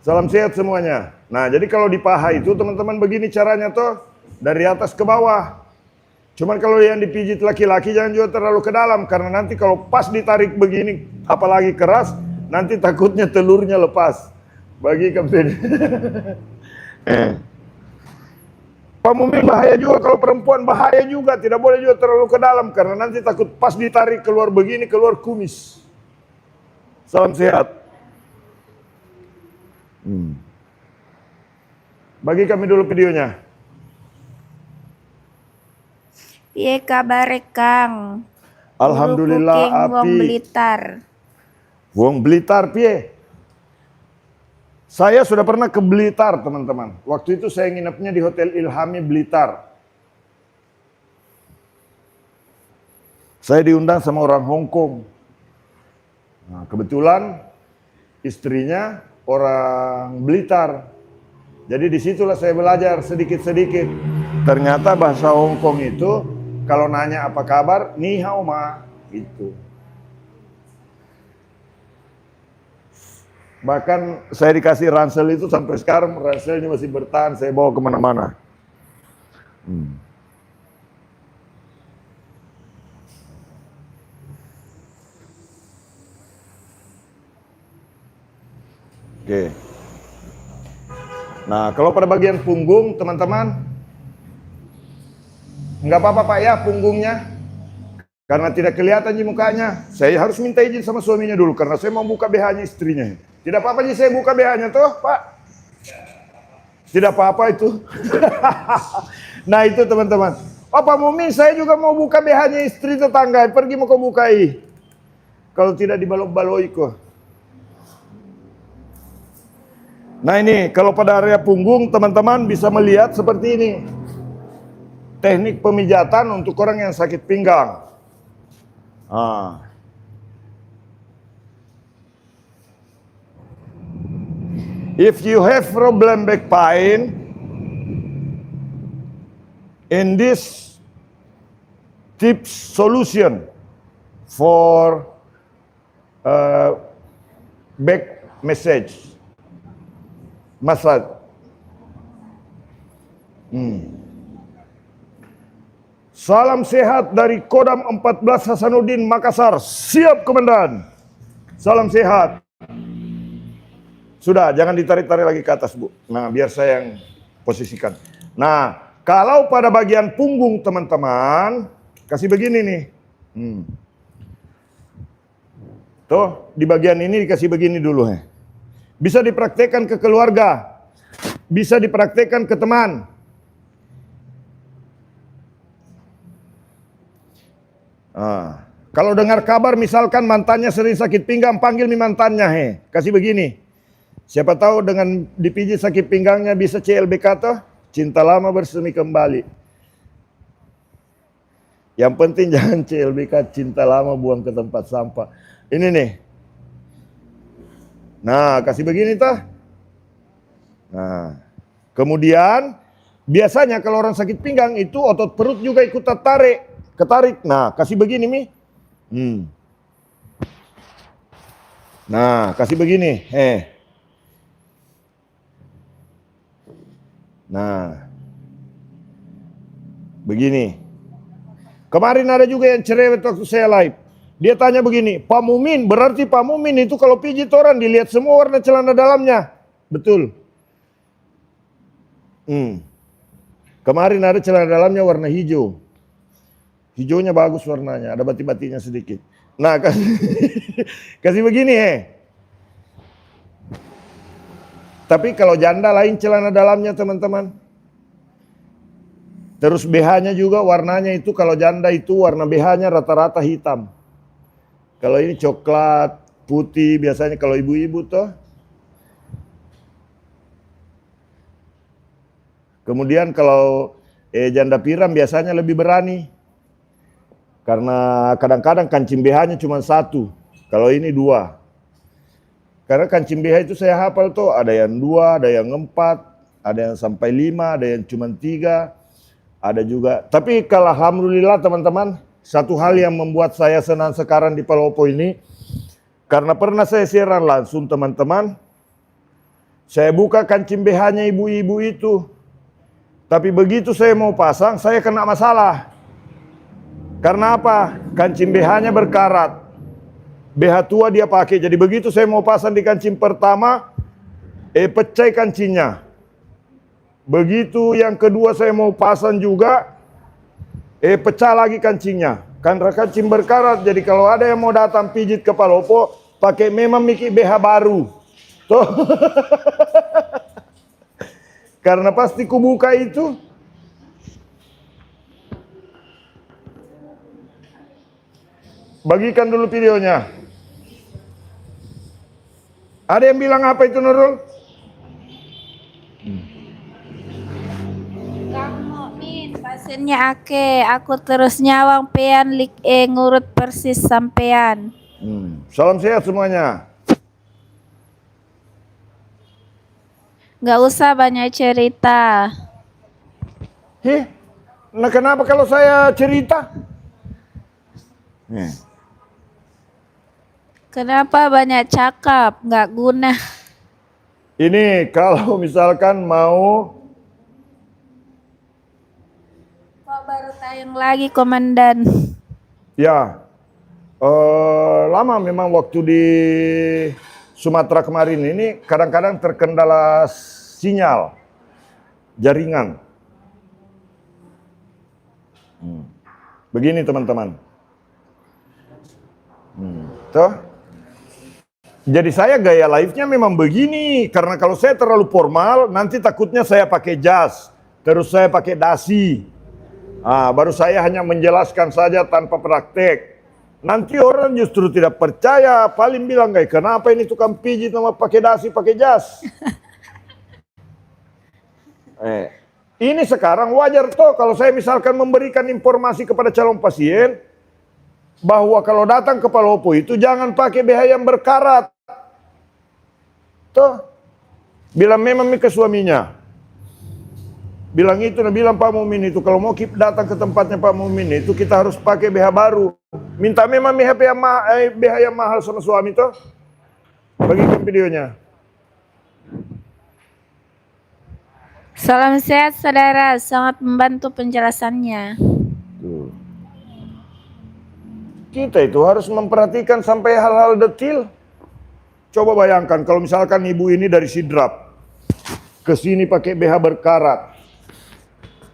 Salam sehat semuanya. Nah, jadi kalau di paha itu teman-teman begini caranya toh. Dari atas ke bawah. Cuman kalau yang dipijit laki-laki jangan juga terlalu ke dalam. Karena nanti kalau pas ditarik begini, apalagi keras, nanti takutnya telurnya lepas. Bagikan video. Pak Mumin bahaya juga kalau perempuan, bahaya juga, tidak boleh juga terlalu ke dalam karena nanti takut pas ditarik keluar begini, keluar kumis. Salam sehat. Bagi kami dulu videonya. Piye kabar Kang? Alhamdulillah Guru Cooking Wong api. Blitar. Wong Blitar piye? Saya sudah pernah ke Blitar, teman-teman. Waktu itu saya nginepnya di Hotel Ilhami Blitar. Saya diundang sama orang Hong Kong. Nah, kebetulan istrinya orang Blitar. Jadi disitulah saya belajar sedikit-sedikit. Ternyata bahasa Hong Kong itu kalau nanya apa kabar, ni hao ma, gitu. Bahkan saya dikasih ransel itu sampai sekarang ranselnya masih bertahan, saya bawa kemana-mana. Oke. Nah, kalau pada bagian punggung, teman-teman, nggak apa-apa Pak ya punggungnya. Karena tidak kelihatan di mukanya. Saya harus minta izin sama suaminya dulu, karena saya mau buka BH-nya istrinya. Tidak apa-apa sih saya buka BH-nya tuh, Pak. Tidak apa-apa itu. Nah itu teman-teman. Oh Pak Mumin, saya juga mau buka BH-nya istri tetangga. Pergi mau kau bukai. Kalau tidak dibalok-baloi kok. Nah ini, kalau pada area punggung, teman-teman bisa melihat seperti ini. Teknik pemijatan untuk orang yang sakit pinggang. If you have problem back pain, in this tips solution for back massage. Salam sehat dari Kodam 14 Hasanuddin Makassar. Siap Komandan. Salam sehat. Sudah, jangan ditarik-tarik lagi ke atas Bu. Nah, biar saya yang posisikan. Nah, kalau pada bagian punggung teman-teman, kasih begini nih. Tuh, di bagian ini dikasih begini dulu. Bisa dipraktekkan ke keluarga, bisa dipraktekkan ke teman. Kalau dengar kabar misalkan mantannya sering sakit pinggang, panggil mantannya, kasih begini. Siapa tahu dengan dipijit sakit pinggangnya bisa CLBK tuh, cinta lama bersemi kembali. Yang penting jangan CLBK, cinta lama buang ke tempat sampah. Ini nih. Nah, kasih begini tuh. Nah, kemudian biasanya kalau orang sakit pinggang itu otot perut juga ikut ketarik. Nah, kasih begini Mi. Nah, kasih begini. Nah, begini. Kemarin ada juga yang cerewet waktu saya live. Dia tanya begini, Pak Mumin, berarti Pak Mumin itu kalau pijit orang dilihat semua warna celana dalamnya. Betul. Kemarin ada celana dalamnya warna hijau. Hijaunya bagus warnanya, ada batik-batiknya sedikit. Nah, kasih begini Tapi kalau janda lain celana dalamnya teman-teman. Terus BH-nya juga warnanya itu kalau janda itu warna BH-nya rata-rata hitam. Kalau ini coklat, putih biasanya kalau ibu-ibu tuh. Kemudian kalau janda piram biasanya lebih berani. Karena kadang-kadang kancing BH-nya cuma 1. Kalau ini 2. Karena kancing BH itu saya hafal tuh, ada yang 2, ada yang 4, ada yang sampai 5, ada yang cuma 3, ada juga. Tapi kalau alhamdulillah teman-teman, satu hal yang membuat saya senang sekarang di Palopo ini, karena pernah saya siaran langsung teman-teman, saya buka kancing BH-nya ibu-ibu itu. Tapi begitu saya mau pasang, saya kena masalah. Karena apa? Kancing BH-nya berkarat. BH tua dia pakai. Jadi begitu saya mau pasang di kancing pertama, pecah kancingnya. Begitu yang kedua saya mau pasang juga, pecah lagi kancingnya. Karena kancing berkarat. Jadi kalau ada yang mau datang pijit ke Palopo, pakai memang Miki BH baru. Tuh. Karena pasti kubuka itu. Bagikan dulu videonya. Ada yang bilang apa itu Nurul? Kamu Min, pasiennya ake, aku terus nyawang pean lik ngurut persis sampean. Salam sehat semuanya. Gak usah banyak cerita. Nah kenapa kalau saya cerita? Kenapa banyak cakap, nggak guna. Ini kalau misalkan mau. Kok baru tayang lagi komandan? Ya, lama memang waktu di Sumatera kemarin ini kadang-kadang terkendala sinyal, jaringan. Begini teman-teman. Tuh. Jadi saya gaya live-nya memang begini, karena kalau saya terlalu formal, nanti takutnya saya pakai jas, terus saya pakai dasi. Baru saya hanya menjelaskan saja tanpa praktek. Nanti orang justru tidak percaya, paling bilang, kenapa ini tukang pijit sama pakai dasi, pakai jas. Ini sekarang wajar toh kalau saya misalkan memberikan informasi kepada calon pasien, bahwa kalau datang ke Palopo itu jangan pakai BH yang berkarat. Tuh. Bilang memang ke suaminya. Bilang itu, bilang Pak Mumin itu kalau mau datang ke tempatnya Pak Mumin itu kita harus pakai BH baru. Minta memang BH yang mahal sama suami tuh. Bagikan videonya. Salam sehat saudara, sangat membantu penjelasannya. Tuh. Kita itu harus memperhatikan sampai hal-hal detil. Coba bayangkan kalau misalkan ibu ini dari Sidrap. ke sini pakai BH berkarat.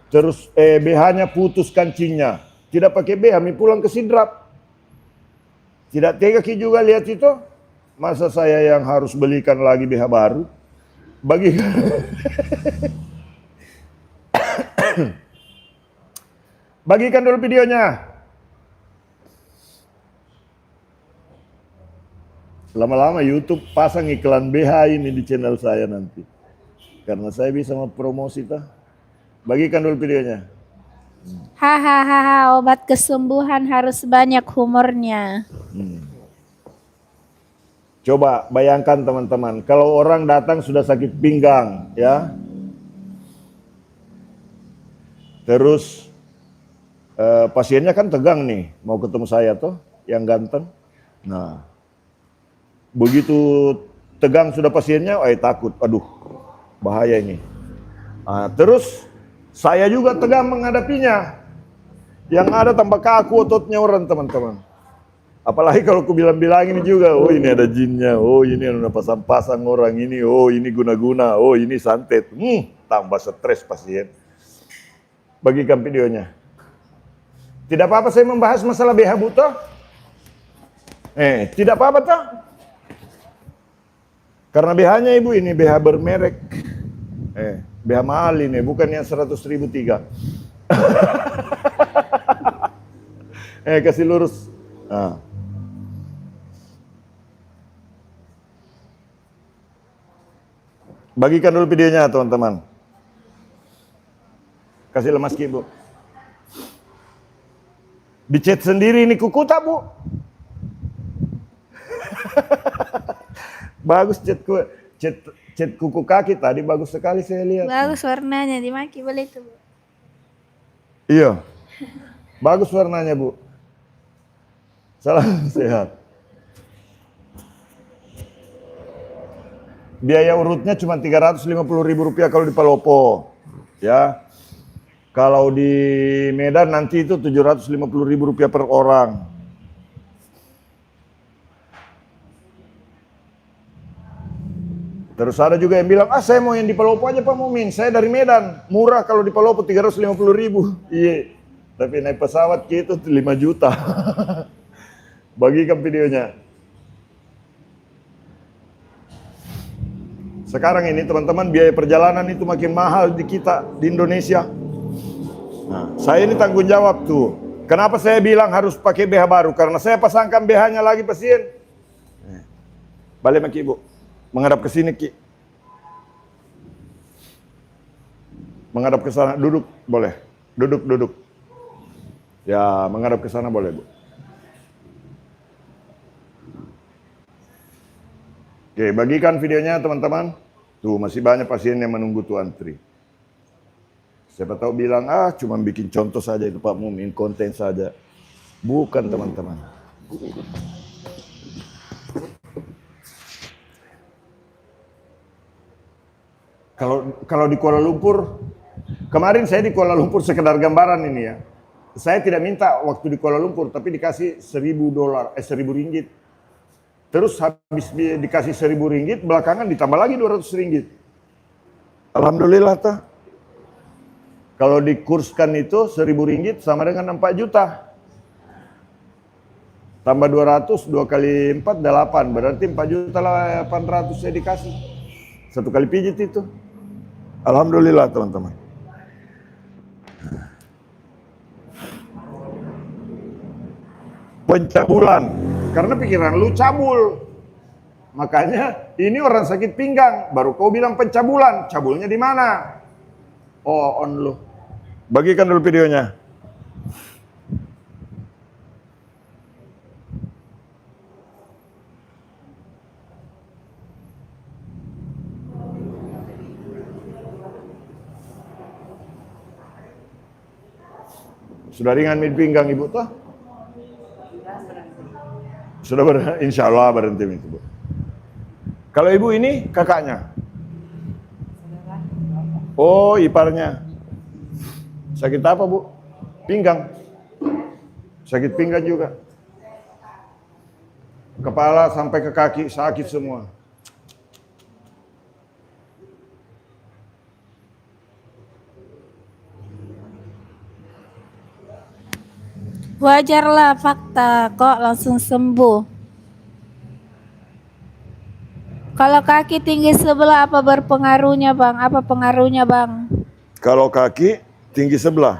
Terus BH-nya putus kancingnya. Tidak pakai BH, mi pulang ke sidrap. Tidak tega Ki juga lihat itu. Masa saya yang harus belikan lagi BH baru? Bagikan. Bagikan dulu videonya. Lama-lama YouTube pasang iklan BH ini di channel saya nanti. Karena saya bisa mempromosi tuh. Bagikan dulu videonya. Hahaha, obat kesembuhan harus banyak humornya. Coba bayangkan teman-teman, kalau orang datang sudah sakit pinggang, ya. Terus pasiennya kan tegang nih, mau ketemu saya tuh, yang ganteng. Nah, begitu tegang sudah pasiennya, takut, aduh, bahaya ini. Nah, terus saya juga tegang menghadapinya. Yang ada tambah kaku ototnya orang teman-teman. Apalagi kalau aku bilang-bilang ini juga, oh ini ada jinnya, oh ini ada pasang-pasang orang ini, oh ini guna-guna, oh ini santet. Tambah stres pasien. Bagikan videonya. Tidak apa-apa saya membahas masalah BH buta. Tidak apa-apa toh. Karena BH-nya ibu ini BH bermerek. BH mahal ini, bukan yang 100.000 3. Kasih lurus. Nah. Bagikan dulu videonya teman-teman. Kasih lemas Ki Bu. Dicet sendiri ini kuku tak Bu? Bagus cat kuku kaki tadi bagus sekali saya lihat. Bagus warnanya, dimaki boleh itu Bu. Iya. Bagus warnanya Bu. Salam sehat. Biaya urutnya cuma Rp350.000 kalau di Palopo. Ya. Kalau di Medan nanti itu Rp750.000 per orang. Terus ada juga yang bilang, saya mau yang di Palopo aja Pak Mumin, saya dari Medan, murah kalau di Palopo 350.000. Iya, tapi naik pesawat gitu 5 juta. Bagikan videonya. Sekarang ini teman-teman biaya perjalanan itu makin mahal di kita, di Indonesia. Nah, saya ini tanggung jawab tuh. Kenapa saya bilang harus pakai BH baru? Karena saya pasangkan BH-nya lagi pasien. Balik Maki Ibu. Menghadap ke sini Ki. Menghadap ke sana, duduk boleh. Duduk. Ya, menghadap ke sana boleh Bu. Oke, bagikan videonya teman-teman. Tuh masih banyak pasien yang menunggu tuh antri. Siapa tahu bilang, cuma bikin contoh saja itu Pak Mumin, konten saja. Bukan teman-teman. Kalau di Kuala Lumpur, kemarin saya di Kuala Lumpur sekedar gambaran ini ya. Saya tidak minta waktu di Kuala Lumpur, tapi dikasih $1.000, RM1.000. Terus habis dikasih RM1.000, belakangan ditambah lagi RM200. Alhamdulillah tuh. Kalau dikurskan itu RM1.000 sama dengan 4 juta. Tambah 200, 2 kali 4, 8. Berarti 4.800.000 saya dikasih. 1 kali pijit itu. Alhamdulillah teman-teman. Pencabulan. Karena pikiran lu cabul. Makanya ini orang sakit pinggang. Baru kau bilang pencabulan. Cabulnya di mana? Oh, on lu. Bagikan dulu videonya. Sudah ringan di pinggang Ibu toh? Sudah insya Allah berhenti itu Bu. Kalau Ibu ini kakaknya? Oh, iparnya. Sakit apa Bu? Pinggang. Sakit pinggang juga. Kepala sampai ke kaki sakit semua. Wajarlah fakta kok langsung sembuh. Kalau kaki tinggi sebelah apa berpengaruhnya bang? Apa pengaruhnya bang? Kalau kaki tinggi sebelah,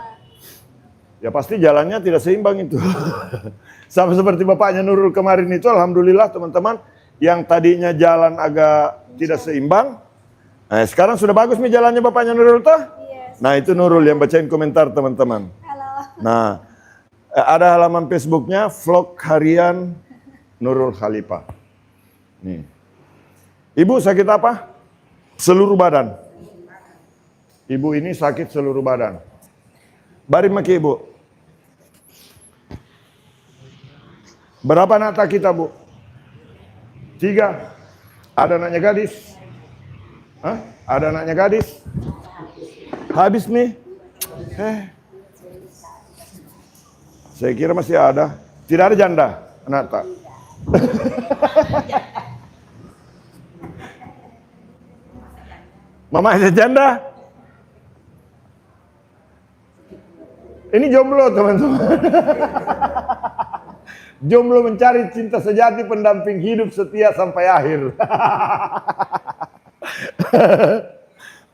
ya pasti jalannya tidak seimbang itu. Sama seperti bapaknya Nurul kemarin itu, alhamdulillah teman-teman, yang tadinya jalan agak tidak seimbang, nah sekarang sudah bagus nih jalannya bapaknya Nurul tuh. Yes. Nah itu Nurul yang bacain komentar teman-teman. Halo. Nah ada halaman Facebooknya vlog harian Nurul Khalifah. Nih. Ibu sakit apa? Seluruh badan. Ibu ini sakit seluruh badan. Barin maki ibu. Berapa anak tak kita bu? 3. Ada anaknya gadis? Hah? Ada anaknya gadis? Habis nih? Saya kira masih ada. Tidak ada janda anak tak? Mama ada janda? Ini jomblo teman-teman. Jomblo mencari cinta sejati, pendamping hidup setia sampai akhir.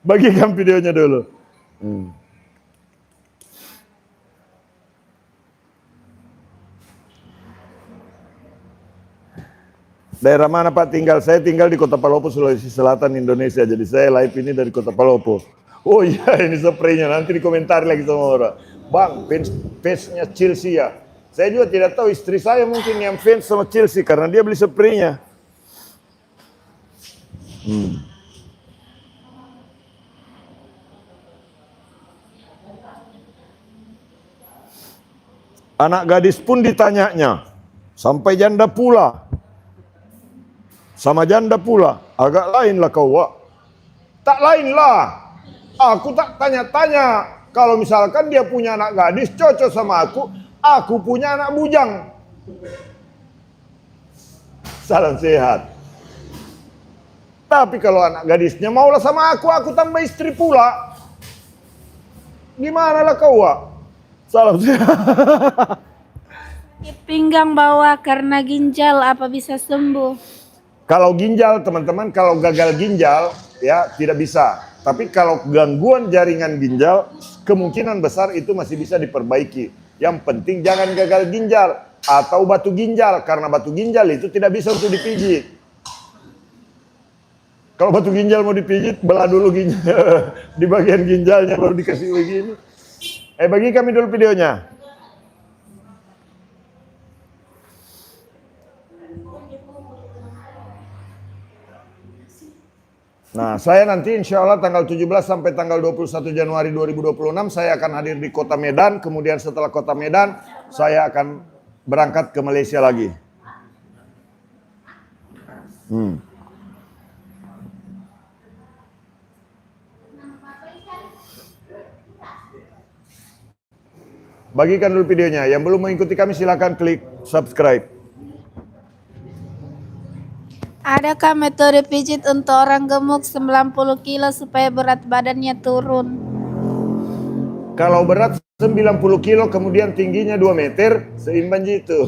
Bagikan videonya dulu. Daerah mana Pak tinggal? Saya tinggal di Kota Palopo, Sulawesi Selatan, Indonesia. Jadi saya live ini dari Kota Palopo. Oh iya, ini spraynya. Nanti dikomentari lagi sama orang. Bang, fansnya Chelsea ya. Saya juga tidak tahu, istri saya mungkin yang fans sama Chelsea karena dia beli spraynya. Anak gadis pun ditanyanya, sampai janda pula. Sama janda pula, agak lain lah kau, Wak. Tak lain lah. Aku tak tanya-tanya. Kalau misalkan dia punya anak gadis cocok sama aku punya anak bujang. Salam sehat. Tapi kalau anak gadisnya maulah sama aku tambah istri pula. Gimana lah kau, Wak? Salam sehat. Pinggang bawah karena ginjal apa bisa sembuh? Kalau ginjal teman-teman, kalau gagal ginjal ya tidak bisa. Tapi kalau gangguan jaringan ginjal, kemungkinan besar itu masih bisa diperbaiki. Yang penting jangan gagal ginjal atau batu ginjal, karena batu ginjal itu tidak bisa untuk dipijit. Kalau batu ginjal mau dipijit, belah dulu ginjal di bagian ginjalnya baru dikasih begini. Bagi kami dulu videonya. Nah, saya nanti insya Allah tanggal 17 sampai tanggal 21 Januari 2026 saya akan hadir di Kota Medan. Kemudian setelah Kota Medan, saya akan berangkat ke Malaysia lagi. Bagikan dulu videonya. Yang belum mengikuti kami silakan klik subscribe. Adakah metode pijit untuk orang gemuk 90 kilo supaya berat badannya turun? Kalau berat 90 kilo kemudian tingginya 2 meter, seimbang gitu.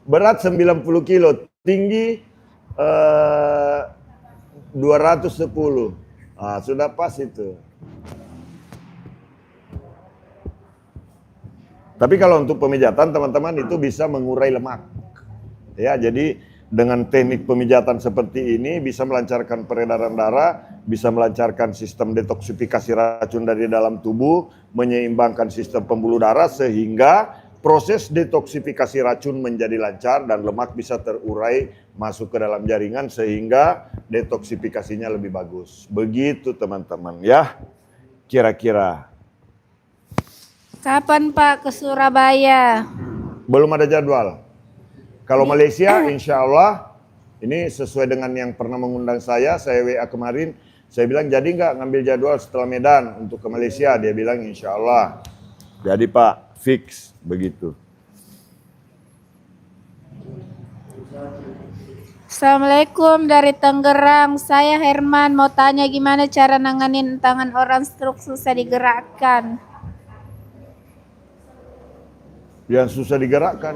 Berat 90 kilo, tinggi 210. Ah, sudah pas itu. Tapi kalau untuk pemijatan teman-teman itu bisa mengurai lemak. Ya, jadi dengan teknik pemijatan seperti ini bisa melancarkan peredaran darah, bisa melancarkan sistem detoksifikasi racun dari dalam tubuh, menyeimbangkan sistem pembuluh darah sehingga proses detoksifikasi racun menjadi lancar dan lemak bisa terurai masuk ke dalam jaringan sehingga detoksifikasinya lebih bagus. Begitu teman-teman ya, kira-kira. Kapan Pak ke Surabaya? Belum ada jadwal. Kalau Malaysia insya Allah ini sesuai dengan yang pernah mengundang saya WA kemarin. Saya bilang jadi nggak ngambil jadwal setelah Medan untuk ke Malaysia? Dia bilang insya Allah. Jadi Pak, fix begitu. Assalamualaikum dari Tangerang. Saya Herman mau tanya gimana cara nanganin tangan orang stroke susah digerakkan. yang susah digerakkan.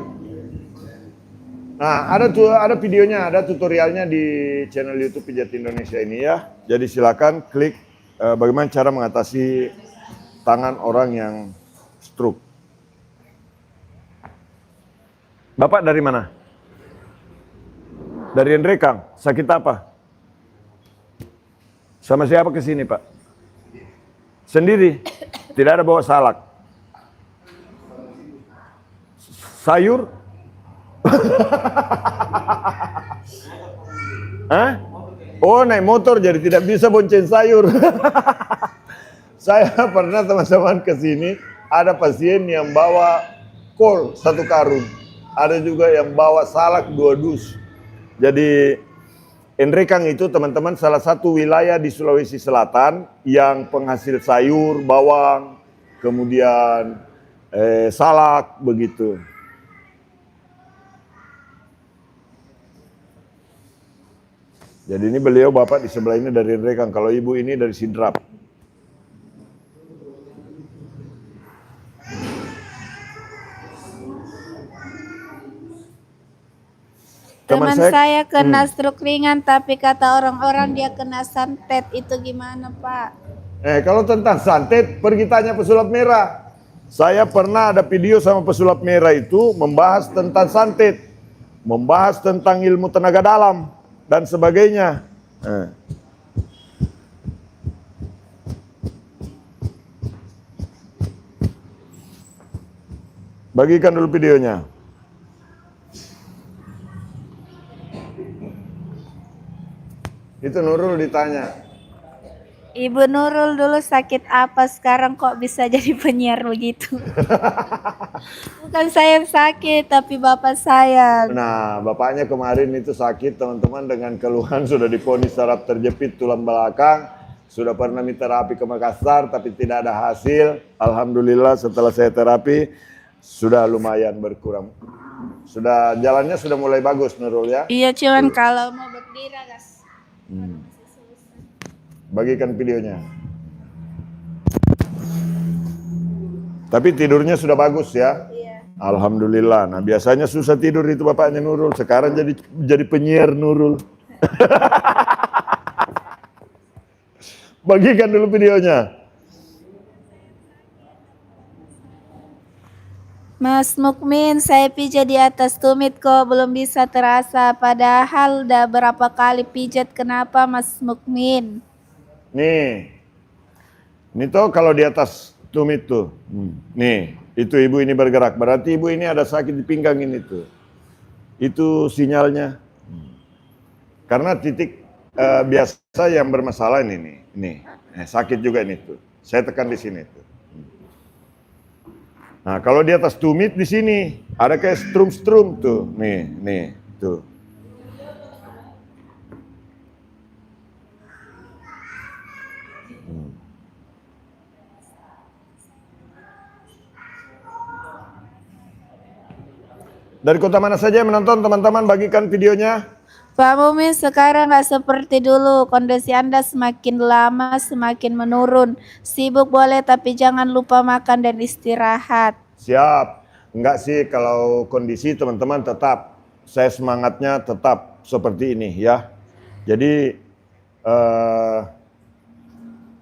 Nah, ada videonya, ada tutorialnya di channel YouTube Pijat Indonesia ini ya. Jadi silakan klik bagaimana cara mengatasi tangan orang yang stroke. Bapak dari mana? Dari Endrekang. Sakit apa? Sama siapa ke sini, Pak? Sendiri? Tidak ada bawa salak? Sayur? Hah? Oh, naik motor jadi tidak bisa bonceng sayur. Saya pernah teman-teman ke sini, ada pasien yang bawa kol 1 karung. Ada juga yang bawa salak 2 dus. Jadi Endrekang itu teman-teman salah satu wilayah di Sulawesi Selatan yang penghasil sayur, bawang, kemudian salak begitu. Jadi ini beliau bapak di sebelah ini dari Endrekang, kalau ibu ini dari Sidrap. Teman saya kena stroke ringan, tapi kata orang-orang dia kena santet. Itu gimana, Pak? Kalau tentang santet, pergi tanya pesulap merah. Saya pernah ada video sama pesulap merah itu membahas tentang santet, membahas tentang ilmu tenaga dalam dan sebagainya. Bagikan dulu videonya. Itu Nurul ditanya. Ibu Nurul dulu sakit apa, sekarang kok bisa jadi penyiar begitu? Bukan saya yang sakit, tapi bapak saya. Nah, bapaknya kemarin itu sakit teman-teman dengan keluhan sudah divonis saraf terjepit tulang belakang. Sudah pernah minta terapi ke Makassar tapi tidak ada hasil. Alhamdulillah setelah saya terapi sudah lumayan berkurang. Sudah jalannya sudah mulai bagus Nurul ya. Iya, cuman kalau mau berdiri guys. Bagikan videonya. Tapi tidurnya sudah bagus ya. Iya. Alhamdulillah. Nah biasanya susah tidur itu bapaknya Nurul. Sekarang jadi penyiar Nurul. Bagikan dulu videonya. Mas Mukmin, saya pijat di atas tumit kok belum bisa terasa. Padahal udah berapa kali pijat. Kenapa Mas Mukmin? Nih, ini tuh kalau di atas tumit tuh, nih, itu ibu ini bergerak, berarti ibu ini ada sakit di pinggang ini tuh, itu sinyalnya. Karena titik biasa yang bermasalah ini nih, sakit juga ini tuh, saya tekan di sini tuh. Nah kalau di atas tumit di sini ada kayak strum tuh, nih, tuh. Dari kota mana saja yang menonton teman-teman, bagikan videonya. Pak Mumin, sekarang nggak seperti dulu. Kondisi Anda semakin lama semakin menurun. Sibuk boleh tapi jangan lupa makan dan istirahat. Siap. Enggak sih, kalau kondisi teman-teman tetap, saya semangatnya tetap seperti ini ya. Jadi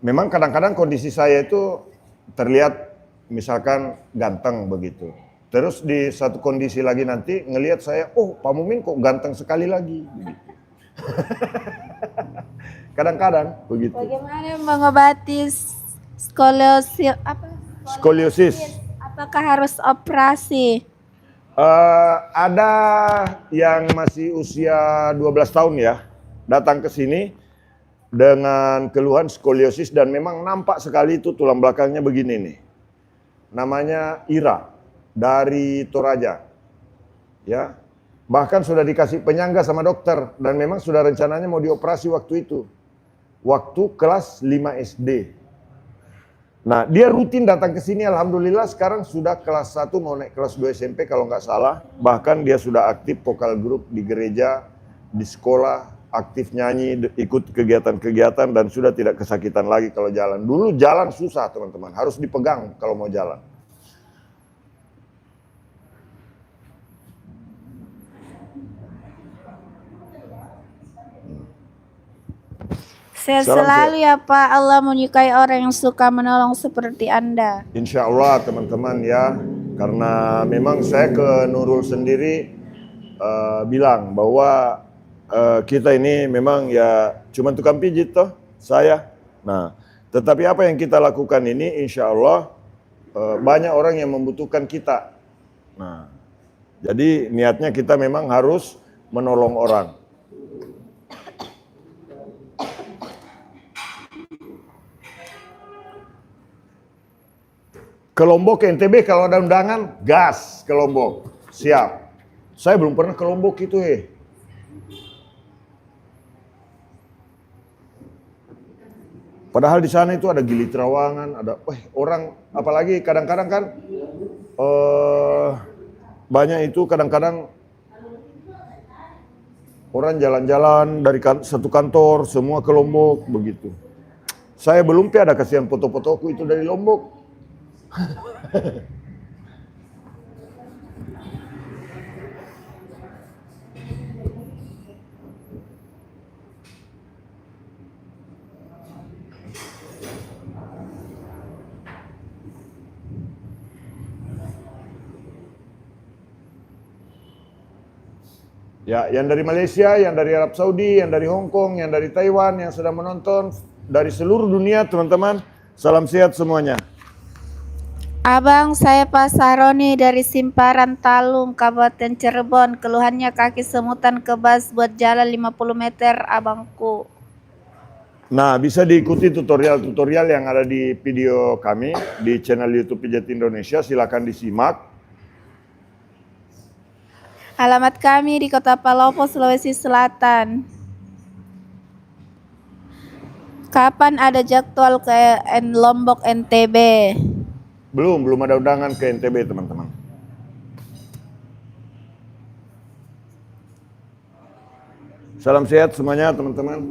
memang kadang-kadang kondisi saya itu terlihat misalkan ganteng begitu. Terus di satu kondisi lagi nanti ngelihat saya, oh Pak Mumin kok ganteng sekali lagi. Kadang-kadang begitu. Bagaimana mengobati skoliosis? Skoliosis. Apakah harus operasi? Ada yang masih usia 12 tahun ya, datang ke sini dengan keluhan skoliosis dan memang nampak sekali itu tulang belakangnya begini nih. Namanya Ira. Dari Toraja, ya, bahkan sudah dikasih penyangga sama dokter dan memang sudah rencananya mau dioperasi waktu itu, waktu kelas 5 SD. Nah dia rutin datang ke sini, alhamdulillah sekarang sudah kelas 1 mau naik kelas 2 SMP kalau nggak salah, bahkan dia sudah aktif vokal grup di gereja, di sekolah, aktif nyanyi, ikut kegiatan-kegiatan dan sudah tidak kesakitan lagi kalau jalan. Dulu jalan susah teman-teman, harus dipegang kalau mau jalan. Sehat Salam selalu ya Pak. Allah menyukai orang yang suka menolong seperti Anda. Insya Allah teman-teman ya, karena memang saya ke Nurul sendiri bilang bahwa kita ini memang ya cuma tukang pijit toh, saya. Nah, tetapi apa yang kita lakukan ini insya Allah banyak orang yang membutuhkan kita. Nah, jadi niatnya kita memang harus menolong orang. Ke Lombok, ke NTB kalau ada undangan, gas ke Lombok. Siap. Saya belum pernah ke Lombok itu Padahal di sana itu ada Gili Trawangan, ada orang, apalagi kadang-kadang kan banyak itu kadang-kadang orang jalan-jalan dari satu kantor semua ke Lombok begitu. Saya belum ada kasihan foto-fotoku itu dari Lombok. Ya, yang dari Malaysia, yang dari Arab Saudi, yang dari Hong Kong, yang dari Taiwan, yang sedang menonton dari seluruh dunia, teman-teman, salam sehat semuanya. Abang, saya Pak Saroni dari Simparan Talung, Kabupaten Cirebon. Keluhannya kaki semutan kebas buat jalan 50 meter, abangku. Nah, bisa diikuti tutorial-tutorial yang ada di video kami di channel YouTube Pijat Indonesia, silakan disimak. Alamat kami di Kota Palopo, Sulawesi Selatan. Kapan ada jadwal ke Lombok NTB? Belum ada undangan ke NTB, teman-teman. Salam sehat semuanya, teman-teman.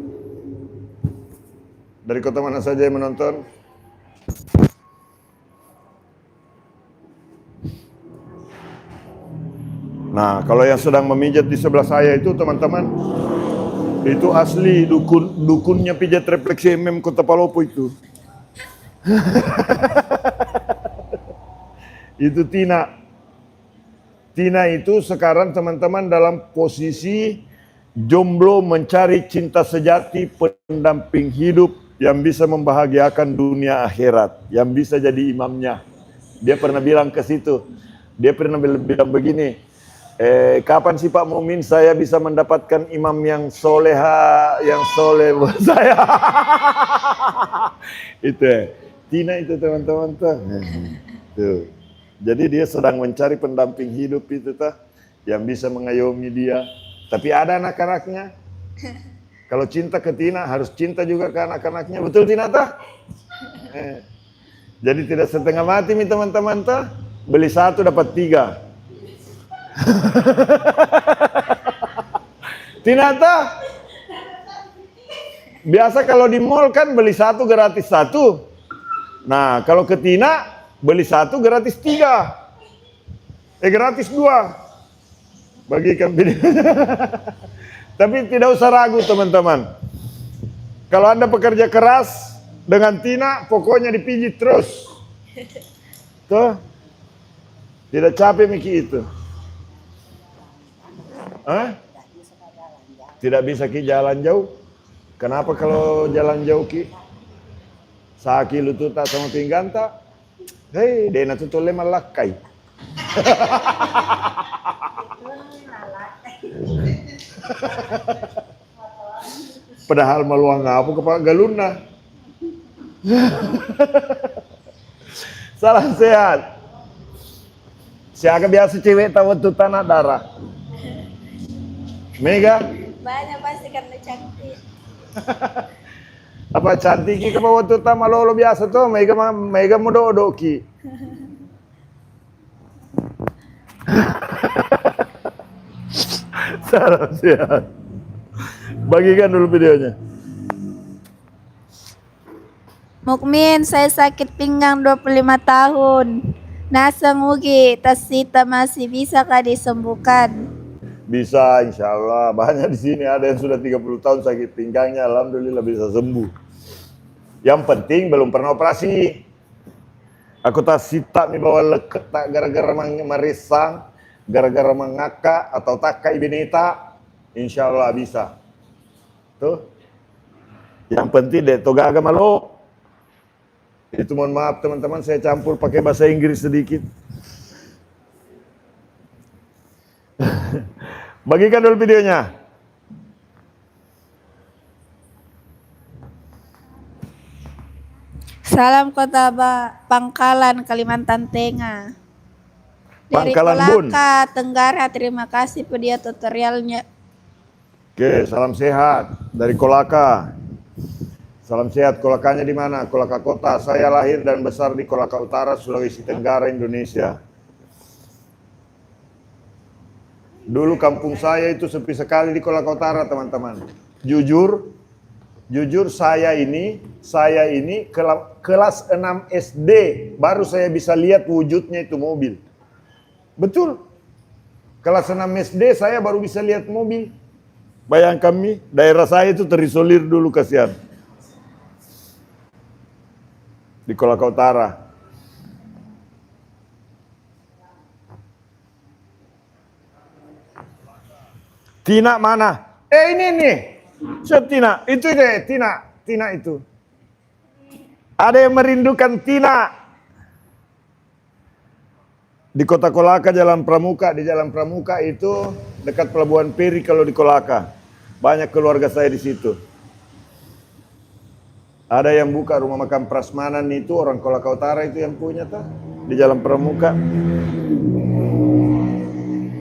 Dari kota mana saja yang menonton. Nah, kalau yang sedang memijat di sebelah saya itu, teman-teman, itu asli dukunnya pijat refleksi Kota Palopo itu. Itu Tina. Tina itu sekarang teman-teman dalam posisi jomblo mencari cinta sejati, pendamping hidup yang bisa membahagiakan dunia akhirat, yang bisa jadi imamnya. Dia pernah bilang ke situ, dia pernah bilang begini, kapan sih Pak Mumin saya bisa mendapatkan imam yang soleha, yang soleh buat saya. Itu Tina itu teman-teman tuh. Tuh. Jadi dia sedang mencari pendamping hidup itu tuh, yang bisa mengayomi dia. Tapi ada anak-anaknya. Kalau cinta ke Tina harus cinta juga ke anak-anaknya. Betul Tina tuh? Jadi tidak setengah mati nih teman-teman tuh. Beli 1 dapat 3. Tina tuh biasa kalau di mall kan beli 1 gratis 1. Nah kalau ke Tina beli 1 gratis 3. Gratis 2. Bagikan video. Tapi tidak usah ragu teman-teman. Kalau Anda pekerja keras dengan Tina pokoknya dipijit terus. Tuh. Tidak capek Miki itu. Tidak bisa Ki jalan jauh. Kenapa kalau jalan jauh Ki? Saki lututa sama pingganta. Hei, dena tutule malakai. Padahal maluang ngapu kepada galuna. Salam sehat. Siapa biasa cewek tahu tuh tanah darah. Mega? Banyak pasti karena cantik. Apa cantik ki kebawa tuh tama lolo biasa tuh mega mudo ki. Salam sehat. Bagikan dulu videonya. Mukmin, saya sakit pinggang 25 tahun. Nasa ngugi, tasita masih bisakah disembuhkan? Bisa, insya Allah. Banyak di sini ada yang sudah 30 tahun sakit pinggangnya, alhamdulillah bisa sembuh. Yang penting belum pernah operasi. Aku tak sita mi bawa leket tak gara-gara meresang, gara-gara mengakak atau tak kai bineta, insya Allah bisa. Tuh. Yang penting deh toga agama lo. Itu mohon maaf teman-teman, saya campur pakai bahasa Inggris sedikit. Bagikan dulu videonya. Salam Kota Pangkalan, Kalimantan Tengah. Dari Pangkalan Bun. Kolaka, Tenggara, terima kasih video tutorialnya. Oke, salam sehat dari Kolaka. Salam sehat. Kolakanya di mana? Kolaka Kota. Saya lahir dan besar di Kolaka Utara, Sulawesi Tenggara, Indonesia. Dulu kampung saya itu sepi sekali di Kolaka Utara, teman-teman. Jujur saya ini kelas 6 SD baru saya bisa lihat wujudnya itu mobil. Betul. Kelas 6 SD saya baru bisa lihat mobil. Bayangkan daerah saya itu terisolir dulu, kasihan. Di Kolaka Utara. Tina mana? Ini nih. Tina, itu deh, Tina itu. Ada yang merindukan Tina. Di Kota Kolaka, Jalan Pramuka, di Jalan Pramuka itu dekat Pelabuhan Peri kalau di Kolaka. Banyak keluarga saya di situ. Ada yang buka rumah makan prasmanan itu orang Kolaka Utara itu yang punya tuh di Jalan Pramuka.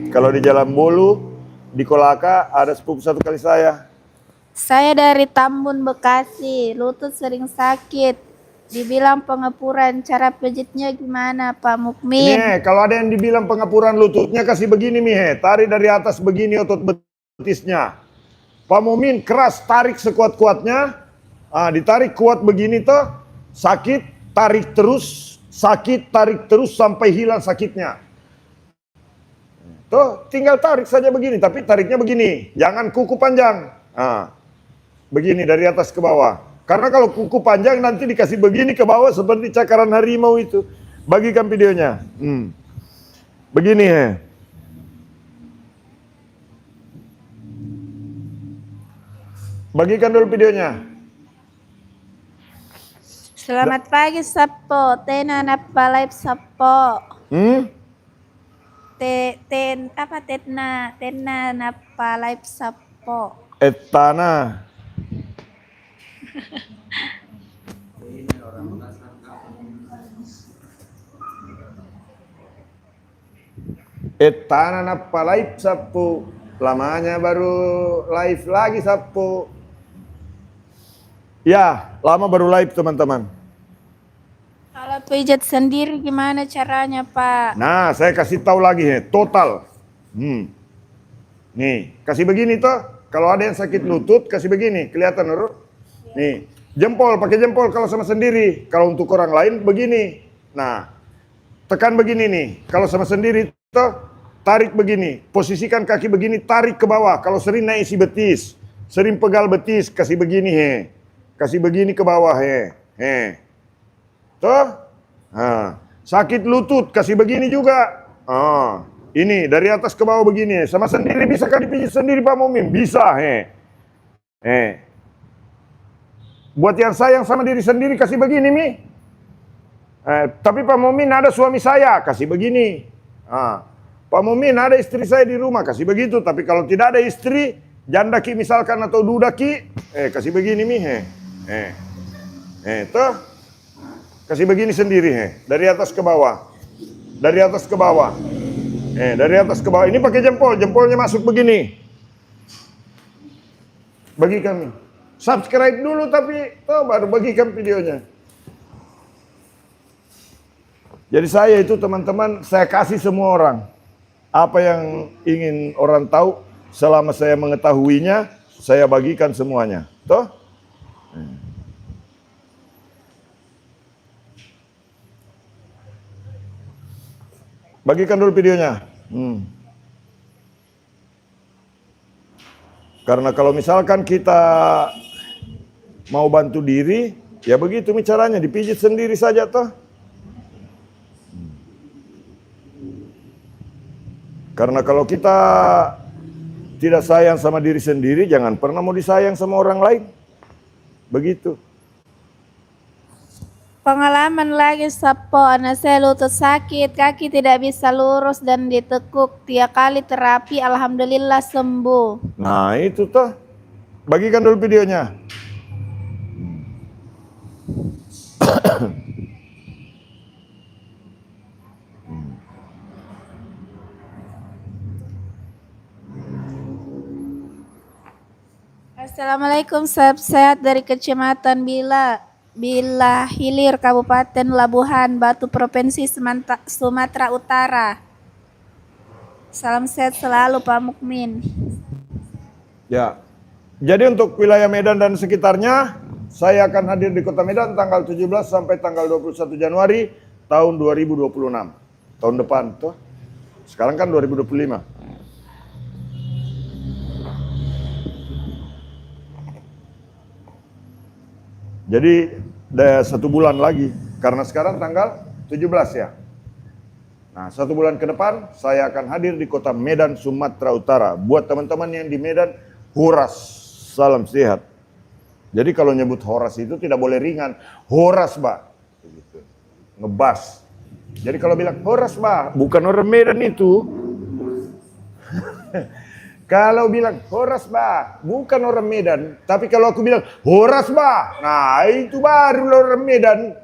Kalau di Jalan Bolu di Kolaka ada sepupu satu kali saya. Saya dari Tambun, Bekasi. Lutut sering sakit. Dibilang pengepuran, cara pijitnya gimana Pak Mukmin? Nih, kalau ada yang dibilang pengepuran lututnya, kasih begini tarik dari atas begini otot betisnya. Pak Mukmin keras, tarik sekuat-kuatnya. Ditarik kuat begini tuh, sakit, tarik terus, sakit, tarik terus sampai hilang sakitnya. Tuh, tinggal tarik saja begini, tapi tariknya begini, jangan kuku panjang. Begini dari atas ke bawah. Karena kalau kuku panjang nanti dikasih begini ke bawah seperti cakaran harimau itu. Bagikan videonya. Begini Bagikan dulu videonya. Selamat pagi Sapo. Tena napa live Sapo. Tena napa live Sapo. Etana. Etana napa live Sapo. Lamanya baru live lagi Sapo. Ya, lama baru live teman-teman. Kalau pijat sendiri gimana caranya Pak? Nah, saya kasih tahu lagi total. Nih, kasih begini toh. Kalau ada yang sakit lutut, kasih begini, kelihatan Nurul? Nih, jempol, pakai jempol kalau sama sendiri. Kalau untuk orang lain begini. Nah, tekan begini nih. Kalau sama sendiri toh, tarik begini. Posisikan kaki begini, tarik ke bawah. Kalau sering naik isi betis, sering pegal betis, kasih begini Kasih begini ke bawah Tuh. Sakit lutut, kasih begini juga. Ini dari atas ke bawah begini. Sama sendiri bisa kan dipijit sendiri Pak Mukmin? Bisa Buat yang sayang sama diri sendiri kasih begini tapi Pak Mukmin ada suami saya, kasih begini. Pak Mukmin ada istri saya di rumah, kasih begitu. Tapi kalau tidak ada istri, janda ki misalkan atau duda ki, kasih begini tuh. Kasih begini sendiri dari atas ke bawah. Dari atas ke bawah. Dari atas ke bawah. Ini pakai jempol, jempolnya masuk begini. Bagikan. Subscribe dulu tapi baru bagikan videonya. Jadi saya itu teman-teman, saya kasih semua orang. Apa yang ingin orang tahu, selama saya mengetahuinya, saya bagikan semuanya. Toh? Bagikan dulu videonya. Karena kalau misalkan kita mau bantu diri, ya begitu caranya, dipijit sendiri saja toh. Karena kalau kita tidak sayang sama diri sendiri, jangan pernah mau disayang sama orang lain. Begitu. Pengalaman lagi sapo, anak saya lutut sakit, kaki tidak bisa lurus dan ditekuk. Tiap kali terapi, alhamdulillah sembuh. Nah itu toh. Bagikan dulu videonya. Assalamualaikum, sahabat sehat dari Kecamatan Bila Hilir, Kabupaten Labuhan Batu, Provinsi Sumatera Utara. Salam sehat selalu Pak Mukmin. Ya. Jadi untuk wilayah Medan dan sekitarnya, saya akan hadir di Kota Medan tanggal 17 sampai tanggal 21 Januari tahun 2026. Tahun depan tuh. Sekarang kan 2025. Jadi 1 bulan lagi, karena sekarang tanggal 17 ya. Nah 1 bulan ke depan saya akan hadir di Kota Medan, Sumatera Utara. Buat teman-teman yang di Medan, horas, salam sehat. Jadi kalau nyebut horas itu tidak boleh ringan, horas Pak. Begitu. Ngebas. Jadi kalau bilang horas Pak, bukan orang Medan itu. Kalau bilang horas Bah, bukan orang Medan. Tapi kalau aku bilang horas Bah, nah itu baru orang Medan.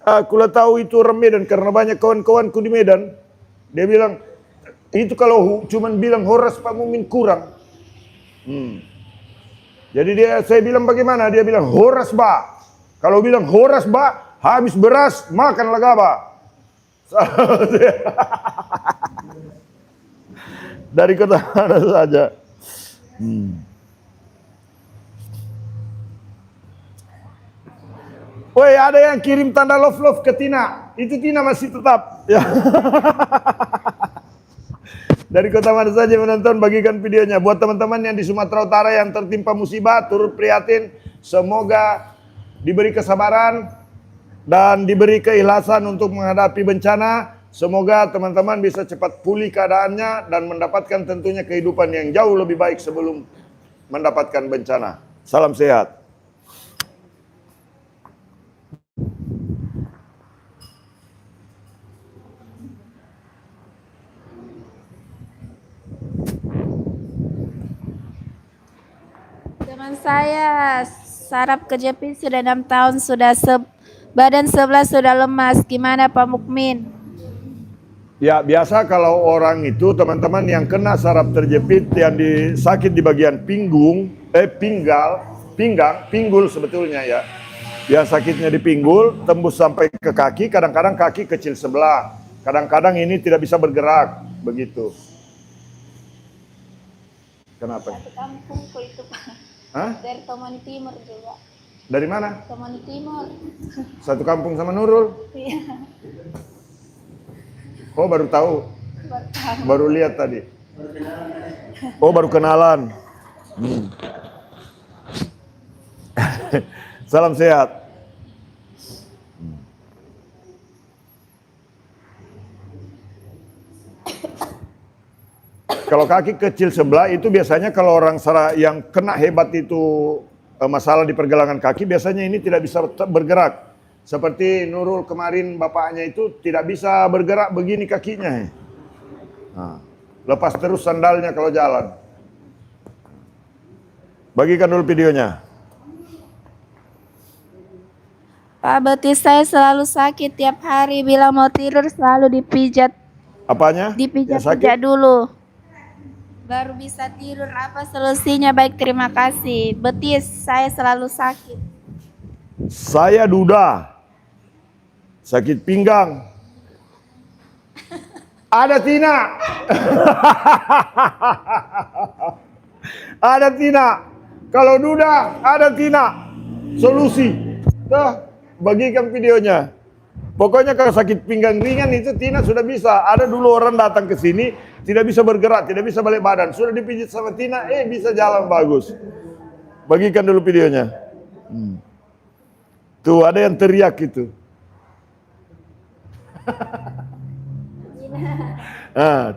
Aku lah tahu itu orang Medan karena banyak kawan-kawanku di Medan. Dia bilang, itu kalau cuman bilang horas Pak Mumin kurang. Jadi saya bilang bagaimana? Dia bilang horas Bah. Kalau bilang horas Bah, habis beras, makan lagaba. Dari kota mana saja. Woi, ada yang kirim tanda love ke Tina. Itu Tina masih tetap. Ya. Dari kota mana saja menonton, bagikan videonya. Buat teman-teman yang di Sumatera Utara yang tertimpa musibah, turut prihatin. Semoga diberi kesabaran dan diberi keikhlasan untuk menghadapi bencana. Semoga teman-teman bisa cepat pulih keadaannya dan mendapatkan tentunya kehidupan yang jauh lebih baik sebelum mendapatkan bencana. Salam sehat. Teman saya saraf kejepit sudah 6 tahun, sudah badan sebelah sudah lemas. Gimana Pak Mukmin? Ya biasa kalau orang itu teman-teman yang kena saraf terjepit yang sakit di bagian pinggul sebetulnya ya. Yang sakitnya di pinggul tembus sampai ke kaki, kadang-kadang kaki kecil sebelah. Kadang-kadang ini tidak bisa bergerak, begitu. Kenapa? Satu kampungku itu Pak. Hah? Dari Tomani Timur juga. Dari mana? Tomani Timur. Satu kampung sama Nurul? Iya. Oh baru tahu? Baru lihat tadi? Oh baru kenalan. Salam sehat. Kalau kaki kecil sebelah itu biasanya kalau orang yang kena hebat itu masalah di pergelangan kaki, biasanya ini tidak bisa bergerak. Seperti Nurul kemarin bapaknya itu tidak bisa bergerak begini kakinya. Nah, lepas terus sandalnya kalau jalan. Bagikan dulu videonya. Pak, betis saya selalu sakit tiap hari. Bila mau tidur selalu dipijat. Apanya? Dipijat-pijat dulu. Baru bisa tidur. Apa solusinya? Baik, terima kasih. Betis saya selalu sakit. Saya duda. Sakit pinggang. Ada Tina. Ada Tina. Kalau duda, ada Tina. Solusi. Tuh, bagikan videonya. Pokoknya kalau sakit pinggang ringan itu Tina sudah bisa. Ada dulu orang datang ke sini tidak bisa bergerak, tidak bisa balik badan. Sudah dipijit sama Tina, bisa jalan bagus. Bagikan dulu videonya. Tuh ada yang teriak itu.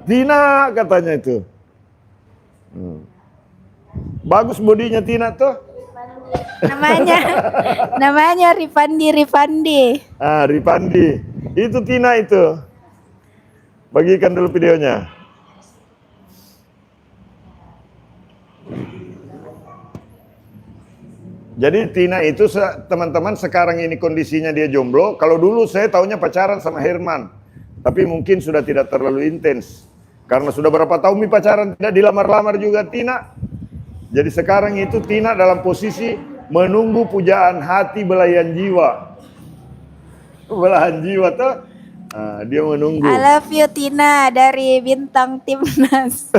Tina katanya itu. Bagus bodinya Tina tuh. Namanya Rifandi. Rifandi. Itu Tina itu. Bagikan dulu videonya. Jadi Tina itu teman-teman sekarang ini kondisinya dia jomblo. Kalau dulu saya taunya pacaran sama Herman. Tapi mungkin sudah tidak terlalu intens. Karena sudah berapa tahun pacaran tidak dilamar-lamar juga Tina. Jadi sekarang itu Tina dalam posisi menunggu pujaan hati belahan jiwa. Belahan jiwa tuh. Dia menunggu. I love you Tina dari Bintang Timnas.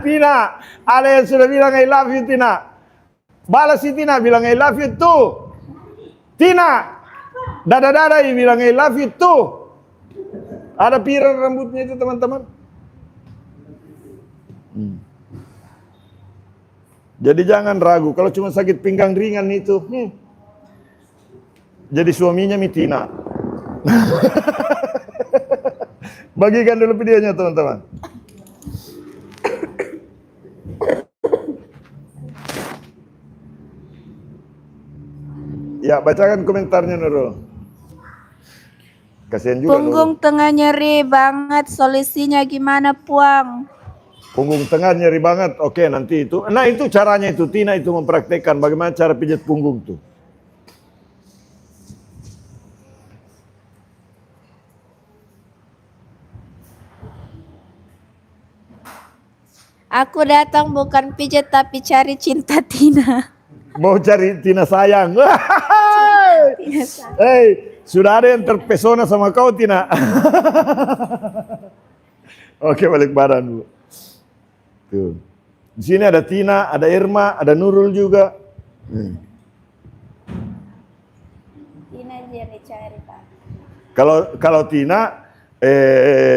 Tina, ada yang sudah bilang I love you Tina. Balas si Tina bilang I love you too. Tina, dada-dada bilang I love you too. Ada pirang rambutnya itu teman-teman. Jadi jangan ragu kalau cuma sakit pinggang ringan itu. Jadi suaminya Tina. Bagikan dulu videonya teman-teman. Ya, bacakan komentarnya Nurul. Kasihan juga Punggung Nurul. tengah nyeri banget, solusinya gimana Puang? Punggung tengah nyeri banget. Oke, nanti itu. Nah, itu caranya itu Tina itu mempraktekkan bagaimana cara pijat punggung tuh. Aku datang bukan pijat tapi cari cinta Tina. Mau cari Tina sayang. Sudah ada yang terpesona sama kau Tina. Oke, balik badan dulu. Tuh. Di sini ada Tina, ada Irma, ada Nurul juga. Tina yang dicari Pak. Kalau Tina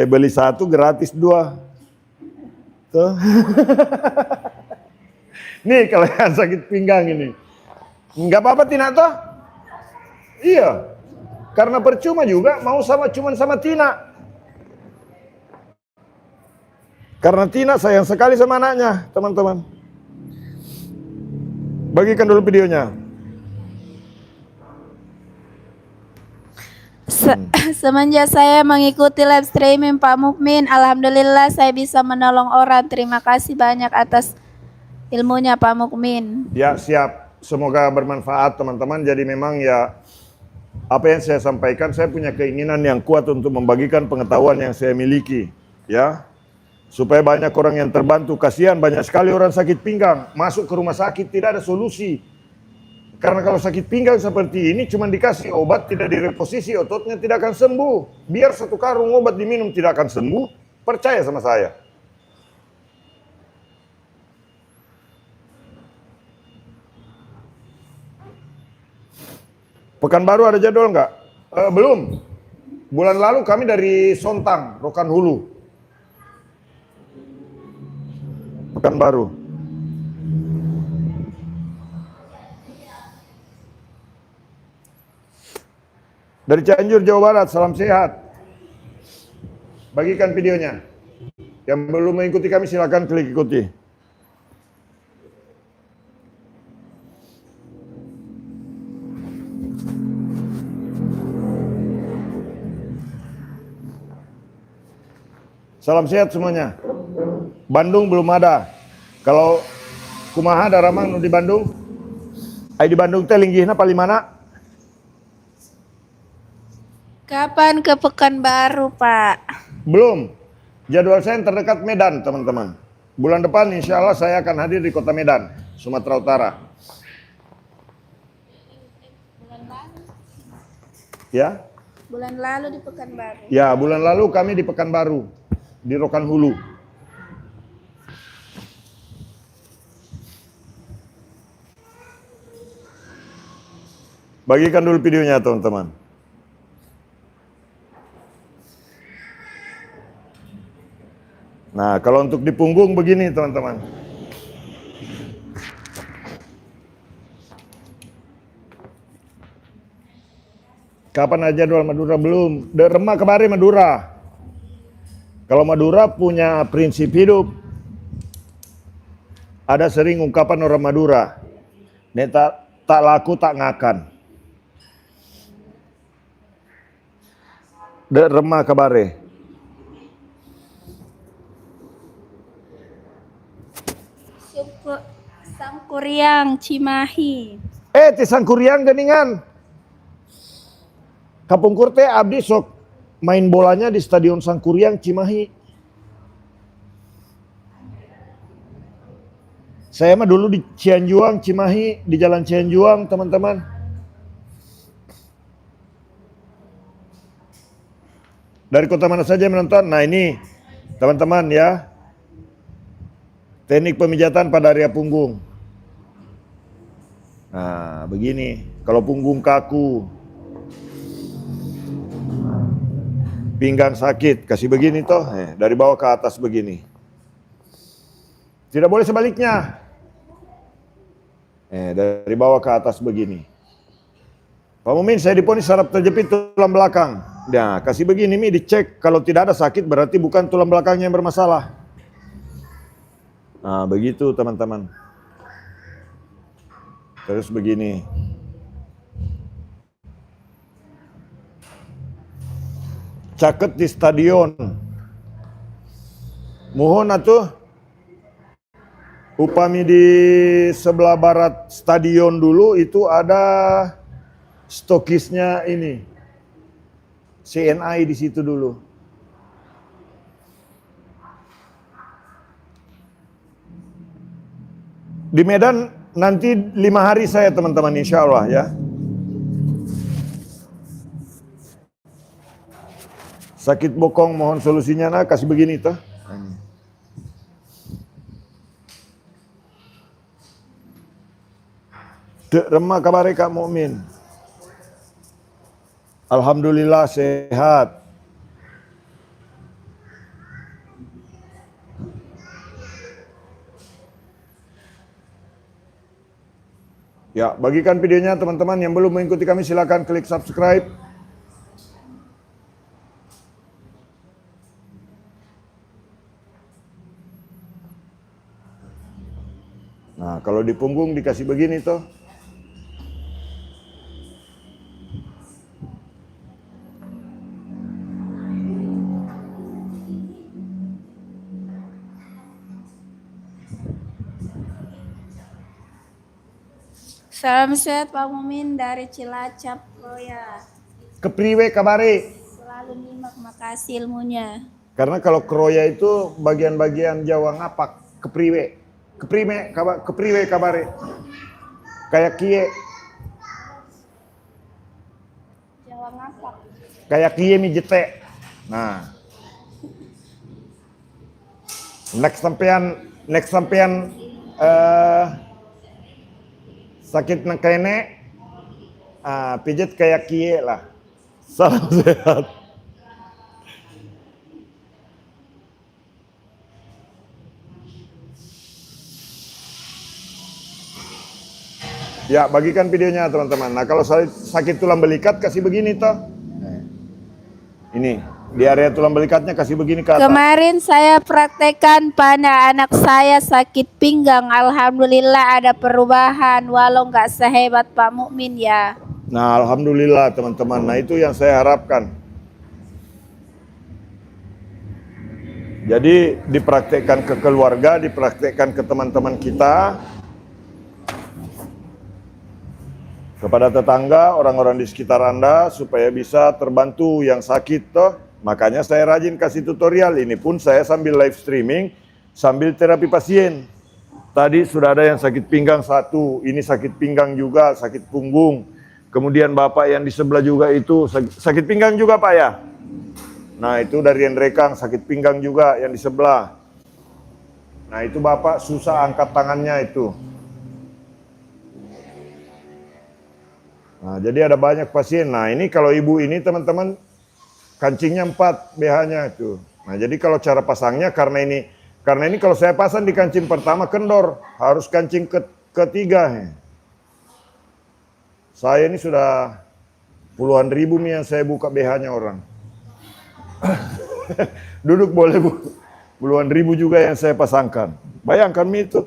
beli satu gratis dua. Tuh. Nih kalau yang sakit pinggang ini. Enggak apa-apa Tina toh? Iya. Karena percuma juga mau cuman sama Tina. Karena Tina sayang sekali sama anaknya, teman-teman. Bagikan dulu videonya. Semenjak saya mengikuti live streaming Pak Mukmin, alhamdulillah saya bisa menolong orang. Terima kasih banyak atas ilmunya Pak Mukmin. Ya, siap. Semoga bermanfaat teman-teman. Jadi memang ya apa yang saya sampaikan, saya punya keinginan yang kuat untuk membagikan pengetahuan yang saya miliki, ya. Supaya banyak orang yang terbantu. Kasihan banyak sekali orang sakit pinggang, masuk ke rumah sakit tidak ada solusi. Karena kalau sakit pinggang seperti ini cuma dikasih obat tidak direposisi, ototnya tidak akan sembuh. Biar satu karung obat diminum tidak akan sembuh, percaya sama saya. Pekanbaru ada jadwal nggak? Belum. Bulan lalu kami dari Sontang, Rokan Hulu. Pekanbaru. Dari Cianjur, Jawa Barat, salam sehat. Bagikan videonya. Yang belum mengikuti kami silakan klik ikuti. Salam sehat semuanya. Bandung belum ada. Kalau kumaha daramang di Bandung? Di Bandung teh linggihna paling mana? Kapan ke Pekanbaru Pak? Belum. Jadwal saya yang terdekat Medan teman-teman. Bulan depan insya Allah saya akan hadir di kota Medan, Sumatera Utara. Ya? Bulan lalu di Pekanbaru. Ya, bulan lalu kami di Pekanbaru, di Rokan Hulu. Bagikan dulu videonya teman-teman. Nah, kalau untuk di punggung begini teman-teman. Kapan aja jadwal Madura belum? Remah kemarin Madura. Kalau Madura punya prinsip hidup. Ada sering ungkapan orang Madura. Nek tak laku tak ngakan. Remah kabare. Sangkuriang Cimahi. Ti Sangkuriang geningan. Kapungkur teh abdi sok main bolanya di Stadion Sangkuriang Cimahi. Saya mah dulu di Cianjuang, Cimahi, di Jalan Cianjuang, teman-teman. Dari kota mana saja menonton? Nah ini, teman-teman ya. Teknik pemijatan pada area punggung. Nah, begini. Kalau punggung kaku, pinggang sakit, kasih begini toh. Dari bawah ke atas begini. Tidak boleh sebaliknya. Dari bawah ke atas begini. Pak Mumin, saya diponis saraf terjepit tulang belakang. Nah, kasih begini, Mi, dicek. Kalau tidak ada sakit, berarti bukan tulang belakangnya yang bermasalah. Nah, begitu teman-teman. Terus begini. Caket di stadion. Mohon atuh. Upami di sebelah barat stadion dulu itu ada stokisnya ini. CNI di situ dulu. Di Medan nanti 5 hari saya teman-teman insya Allah ya. Sakit bokong mohon solusinya nah kasih begini toh. Remah kabare Kak Mukmin. Alhamdulillah sehat. Ya, bagikan videonya teman-teman. Yang belum mengikuti kami silakan klik subscribe. Nah, kalau di punggung dikasih begini toh. Salam sehat Pak Mumin dari Cilacap, Kroya. Kepriwe kabare. Selalu nyimak, makasih ilmunya. Karena kalau Kroya itu bagian-bagian Jawa ngapak, kepriwe. Kepriwe kabare. Kayak kie. Jawa ngapak. Kayak kie mi jete. Nah. Next sampean sakit nang kene, pijat kayak kie lah. Salam sehat. Ya, bagikan videonya teman-teman. Nah, kalau sakit tulang belikat kasih begini toh. Ini, di area tulang belikatnya kasih begini ke atas. Kemarin saya praktekkan pada anak saya sakit pinggang. Alhamdulillah ada perubahan walau nggak sehebat Pak Mukmin ya. Nah, alhamdulillah teman-teman. Nah, itu yang saya harapkan. Jadi dipraktekkan ke keluarga, dipraktekkan ke teman-teman kita, kepada tetangga, orang-orang di sekitar Anda supaya bisa terbantu yang sakit toh. Makanya saya rajin kasih tutorial. Ini pun saya sambil live streaming, sambil terapi pasien. Tadi sudah ada yang sakit pinggang satu, ini sakit pinggang juga, sakit punggung. Kemudian Bapak yang di sebelah juga itu sakit pinggang juga Pak ya. Nah itu dari yang rekang sakit pinggang juga yang di sebelah. Nah itu Bapak susah angkat tangannya itu. Nah, jadi ada banyak pasien. Nah, ini kalau ibu ini teman-teman kancingnya 4 BH-nya itu. Nah, jadi kalau cara pasangnya karena ini kalau saya pasang di kancing pertama kendor, harus kancing ketiga. Saya ini sudah puluhan ribu nih yang saya buka BH-nya orang. Duduk boleh Bu. Puluhan ribu juga yang saya pasangkan. Bayangkan Mi itu.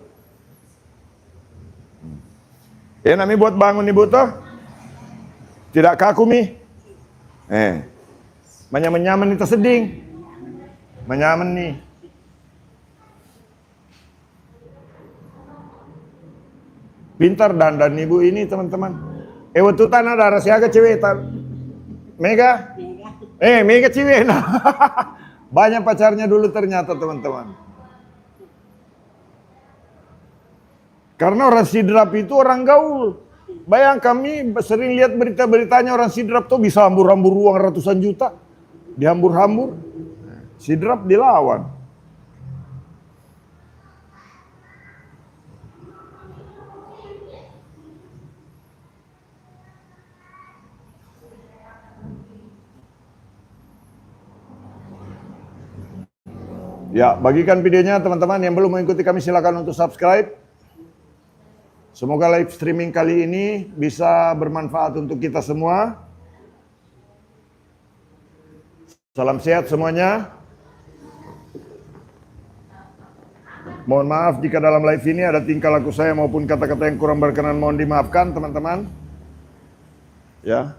Ya nami buat bangun nih Bu toh. Tidak kaku Mi. Menyaman-nyaman itu seding. Menyaman nih. Pintar dandan ibu ini teman-teman. Waktu tanah ada rahasia ke cewek Mega. Mega cewek. Nah. Banyak pacarnya dulu ternyata teman-teman. Karena orang sidrap itu orang gaul. Bayang kami sering lihat berita-beritanya orang sidrap tuh bisa hambur-hambur uang ratusan juta. Dihambur-hambur. Sidrap dilawan. Ya, bagikan videonya teman-teman. Yang belum mengikuti kami silakan untuk subscribe. Semoga live streaming kali ini bisa bermanfaat untuk kita semua. Salam sehat semuanya. Mohon maaf jika dalam live ini ada tingkah laku saya maupun kata-kata yang kurang berkenan, mohon dimaafkan teman-teman. Ya,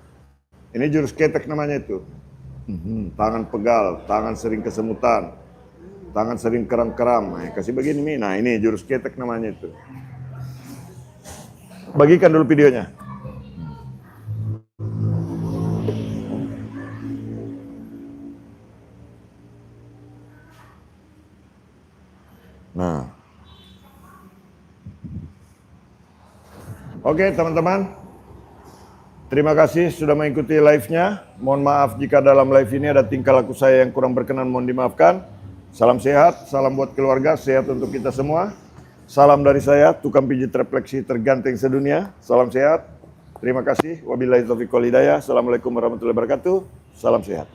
ini jurus ketek namanya itu. Tangan pegal, tangan sering kesemutan. Tangan sering keram-keram, kasih begini Mi. Nah ini jurus ketek namanya itu. Bagikan dulu videonya. Nah. Oke teman-teman. Terima kasih sudah mengikuti live-nya. Mohon maaf jika dalam live ini ada tingkah laku saya yang kurang berkenan, mohon dimaafkan. Salam sehat, salam buat keluarga, sehat untuk kita semua. Salam dari saya, tukang pijit refleksi terganteng sedunia. Salam sehat, terima kasih. Wabillahi taufiq wal hidayah. Assalamualaikum warahmatullahi wabarakatuh. Salam sehat.